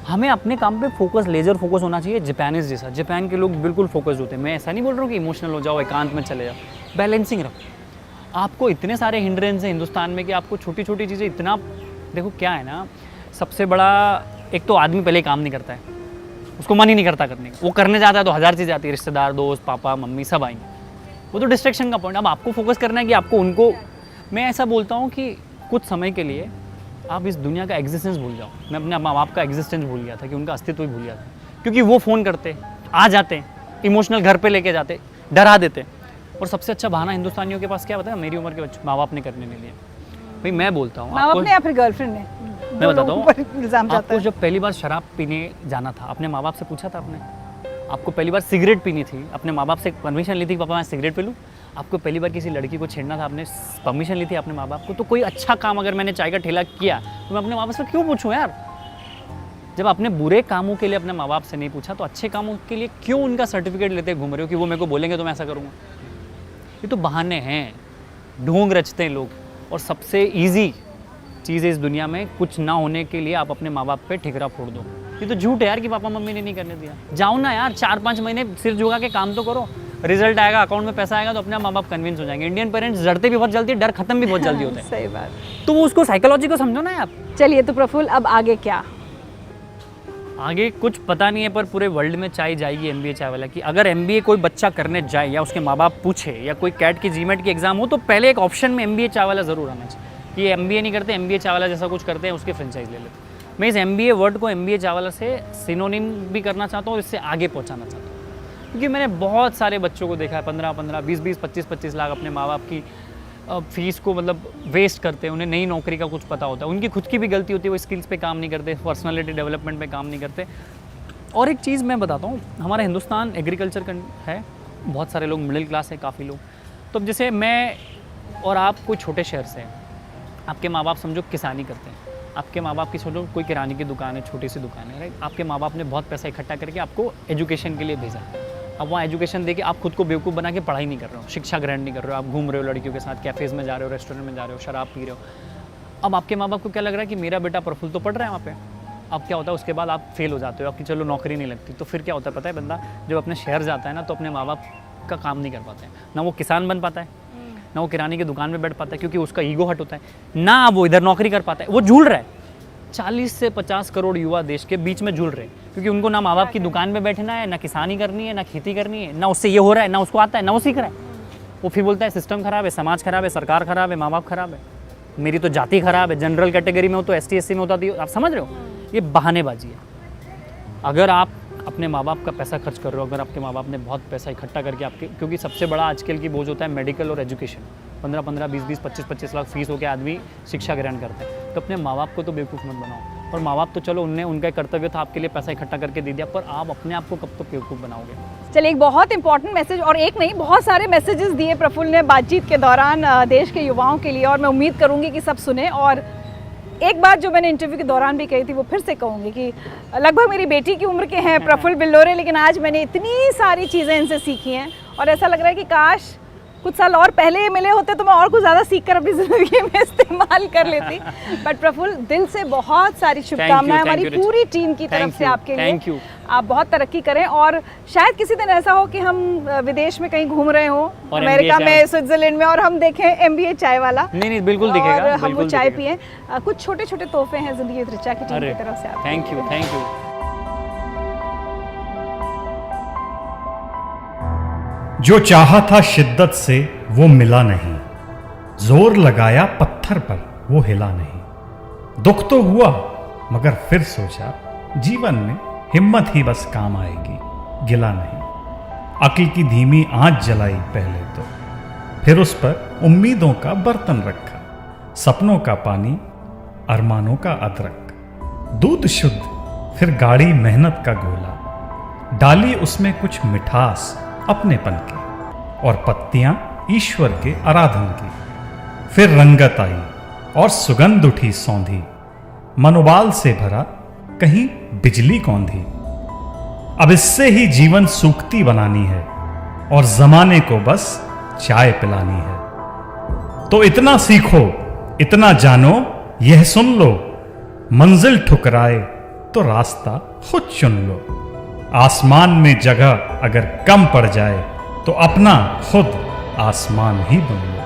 हमें अपने काम पे फोकस, लेजर फोकस होना चाहिए, जापानीज जैसा। जापान के लोग बिल्कुल फोकस्ड होते हैं। मैं ऐसा नहीं बोल रहा हूँ कि इमोशनल हो जाओ, एकांत में चले जाओ, बैलेंसिंग रखो। आपको इतने सारे हिंड्रेंस हैं हिंदुस्तान में कि आपको छोटी छोटी चीज़ें इतना, देखो क्या है ना, सबसे बड़ा एक तो आदमी पहले काम नहीं करता है, उसको मन ही नहीं करता करने का, वो करने जाता है तो 1000 चीज़ें आती है, रिश्तेदार, दोस्त, पापा मम्मी सब आएंगे, वो तो डिस्ट्रैक्शन का पॉइंट। अब आपको फोकस करना है कि आपको उनको, मैं ऐसा बोलता हूँ कि कुछ समय के लिए आप इस दुनिया का एग्जिस्टेंस भूल जाओ। मैं अपने माँ बाप का एग्जिस्टेंस भूल गया था, कि उनका अस्तित्व ही भूल गया था, क्योंकि वो फ़ोन करते, आ जाते, इमोशनल घर पे लेके जाते, डरा देते। और सबसे अच्छा बहाना हिंदुस्तानियों के पास क्या बताया, मेरी उम्र के बच्चे माँ बाप ने करने नहीं दिया। भाई मैं बोलता हूँ,
माँ बाप ने या फिर गर्लफ्रेंड ने,
मैं बताता हूँ,
इल्जाम जाता
आपको
है।
जब पहली बार शराब पीने जाना था, अपने माँ बाप से पूछा था आपने? आपको पहली बार सिगरेट पीनी थी, अपने माँ बाप से परमिशन ली थी कि पापा मैं सिगरेट पी लूँ? आपको पहली बार किसी लड़की को छेड़ना था, आपने परमिशन ली थी अपने माँ बाप को, तो कोई अच्छा काम अगर मैंने चाय का ठेला किया तो मैं अपने माँ बाप से क्यों पूछूं यार? जब आपने बुरे कामों के लिए अपने माँ बाप से नहीं पूछा तो अच्छे कामों के लिए क्यों उनका सर्टिफिकेट लेते घूम रहे हो कि वो मेरे को बोलेंगे तो मैं ऐसा करूँगा? ये तो बहाने हैं, ढोंग रचते हैं लोग। और सबसे ईजी चीज़ है इस दुनिया में, कुछ ना होने के लिए आप अपने माँ बाप पे ठिकरा फोड़ दो। ये तो झूठ है यार कि पापा मम्मी ने नहीं करने दिया। जाओ ना यार, 4-5 महीने सिर झुका के काम तो करो, रिजल्ट आएगा, अकाउंट में पैसा आएगा तो अपने माँ बाप कन्विंस हो जाएंगे। इंडियन पेरेंट्स डरते भी बहुत जल्दी, डर खत्म भी बहुत जल्दी होता है।
सही बात।
तो वो उसको साइकोलॉजी को समझो ना आप।
चलिए तो प्रफुल्ल, अब आगे क्या?
आगे कुछ पता नहीं है, पर पूरे वर्ल्ड में चाय जाएगी MBA चाय वाला की। अगर MBA कोई बच्चा करने जाए या उसके माँ बाप पूछे या कोई कैट की GMAT की एग्जाम हो, तो पहले एक ऑप्शन में MBA चाय वाला ज़रूर आना चाहिए। ये MBA नहीं करते, MBA चाय वाला जैसा कुछ करते हैं, उसके फ्रेंचाइज ले लेते। मैं इस MBA वर्ड को MBA चाय वाला से सिनोनिम भी करना चाहता हूँ, इससे आगे पहुँचाना चाहता हूँ। क्योंकि मैंने बहुत सारे बच्चों को देखा है 15-15, 20-20, 25-25 लाख अपने माँ बाप की फीस को मतलब वेस्ट करते हैं। उन्हें नई नौकरी का कुछ पता होता है, उनकी खुद की भी गलती होती है, वो स्किल्स पे काम नहीं करते, पर्सनालिटी डेवलपमेंट पे काम नहीं करते। और एक चीज़ मैं बताता हूँ, हमारा हिंदुस्तान एग्रीकल्चर है, बहुत सारे लोग मिडिल क्लास है, काफ़ी लोग। तो जैसे मैं और आप कोई छोटे शहर से हैं, आपके माँ बाप समझो किसानी करते हैं, आपके माँ बाप की सोचो कोई किराने की दुकान है, छोटी सी दुकान है, राइट? आपके माँ बाप ने बहुत पैसा इकट्ठा करके आपको एजुकेशन के लिए भेजा। अब वहाँ एजुकेशन दे के आप खुद को बेवकूफ़ बना के पढ़ाई नहीं कर रहे हो, शिक्षा ग्रहण नहीं कर रहे हो, आप घूम रहे हो लड़कियों के साथ, कैफ़ेज़ में जा रहे हो, रेस्टोरेंट में जा रहे हो, शराब पी रहे हो। अब आपके माँ बाप को क्या लग रहा है कि मेरा बेटा प्रफुल्ल तो पढ़ रहा है वहाँ पे। अब क्या होता है, उसके बाद आप फेल हो जाते हो, आपकी चलो नौकरी नहीं लगती, तो फिर क्या होता है पता है? बंदा जब अपने शहर जाता है ना, तो अपने माँ बाप का काम नहीं कर पाता है। ना वो किसान बन पाता है, ना वो किराने की दुकान में बैठ पाता है, क्योंकि उसका ईगो हट होता है, ना वो इधर नौकरी कर पाता है। वो झूल रहा है। 40 से 50 करोड़ युवा देश के बीच में झूल रहे हैं, क्योंकि उनको ना माँ बाप की दुकान में बैठना है, ना किसानी करनी है, ना खेती करनी है, ना उससे ये हो रहा है, ना उसको आता है, ना वो सीख रहा है। वो फिर बोलता है सिस्टम खराब है, समाज खराब है, सरकार खराब है, माँ बाप खराब है, मेरी तो जाति खराब है, जनरल कैटेगरी में हो तो ST SC में होता थी। आप समझ रहे हो? ये बहानेबाजी है। अगर आप अपने माँ बाप का पैसा खर्च कर रहे हो, अगर आपके माँ बाप ने बहुत पैसा इकट्ठा करके आपके, क्योंकि सबसे बड़ा आजकल की बोझ होता है मेडिकल और एजुकेशन, 15-15, 20-20, 25-25 लाख फीस होकर आदमी शिक्षा ग्रहण करते हैं। तो अपने माँ बाप को तो बेवकूफ़ मत बनाओ। और माँ बाप तो चलो उनने उनका कर्तव्य था आपके लिए पैसा इकट्ठा करके दे दिया, पर आप अपने आप को कब तक बेवकूफ़ बनाओगे?
चलिए, एक बहुत इंपॉर्टेंट मैसेज, और एक नहीं बहुत सारे मैसेजेस दिए प्रफुल्ल ने बातचीत के दौरान देश के युवाओं के लिए, और मैं उम्मीद करूंगी कि सब सुने। और एक बात जो मैंने इंटरव्यू के दौरान भी कही थी वो फिर से कहूँगी कि लगभग मेरी बेटी की उम्र के हैं प्रफुल्ल बिल्लोरे, लेकिन आज मैंने इतनी सारी चीज़ें इनसे सीखी हैं, और ऐसा लग रहा है कि काश कुछ साल और पहले मिले होते तो मैं और कुछ ज़्यादा सीख कर अपनी ज़िंदगी में इस्तेमाल कर लेती। बट प्रफुल्ल, दिल से बहुत सारी शुभकामनाएं हमारी पूरी टीम की तरफ से आपके लिए। आप बहुत तरक्की करें, और शायद किसी दिन ऐसा हो कि हम विदेश में कहीं घूम रहे हों, अमेरिका में, स्विट्जरलैंड में, और हम देखें MBA चाय वाला।
नहीं, बिल्कुल दिखेगा,
और हम वो चाय पिए। कुछ छोटे छोटे तोहफे हैं जिंदगी ऋचा की टीम की तरफ से।
Thank you.
जो चाहा था शिद्दत से वो मिला नहीं, जोर लगाया पत्थर पर वो हिला नहीं। दुख तो हुआ मगर फिर सोचा जीवन में हिम्मत ही बस काम आएगी, गिला नहीं। अक्ल की धीमी आंच जलाई पहले तो, फिर उस पर उम्मीदों का बर्तन रखा, सपनों का पानी, अरमानों का अदरक। दूध शुद्ध फिर गाढ़ी मेहनत का गोला, डाली उसमें कुछ मिठास अपनेपन की, और पत्तियां ईश्वर के आराधन की। फिर रंगत आई और सुगंध उठी सौंधी, मनोबाल से भरा कहीं बिजली कौंधी। अब इससे ही जीवन सूखती बनानी है, और जमाने को बस चाय पिलानी है। तो इतना सीखो, इतना जानो, यह सुन लो, मंजिल ठुकराए तो रास्ता खुद चुन लो। आसमान में जगह अगर कम पड़ जाए तो अपना खुद आसमान ही बन लो।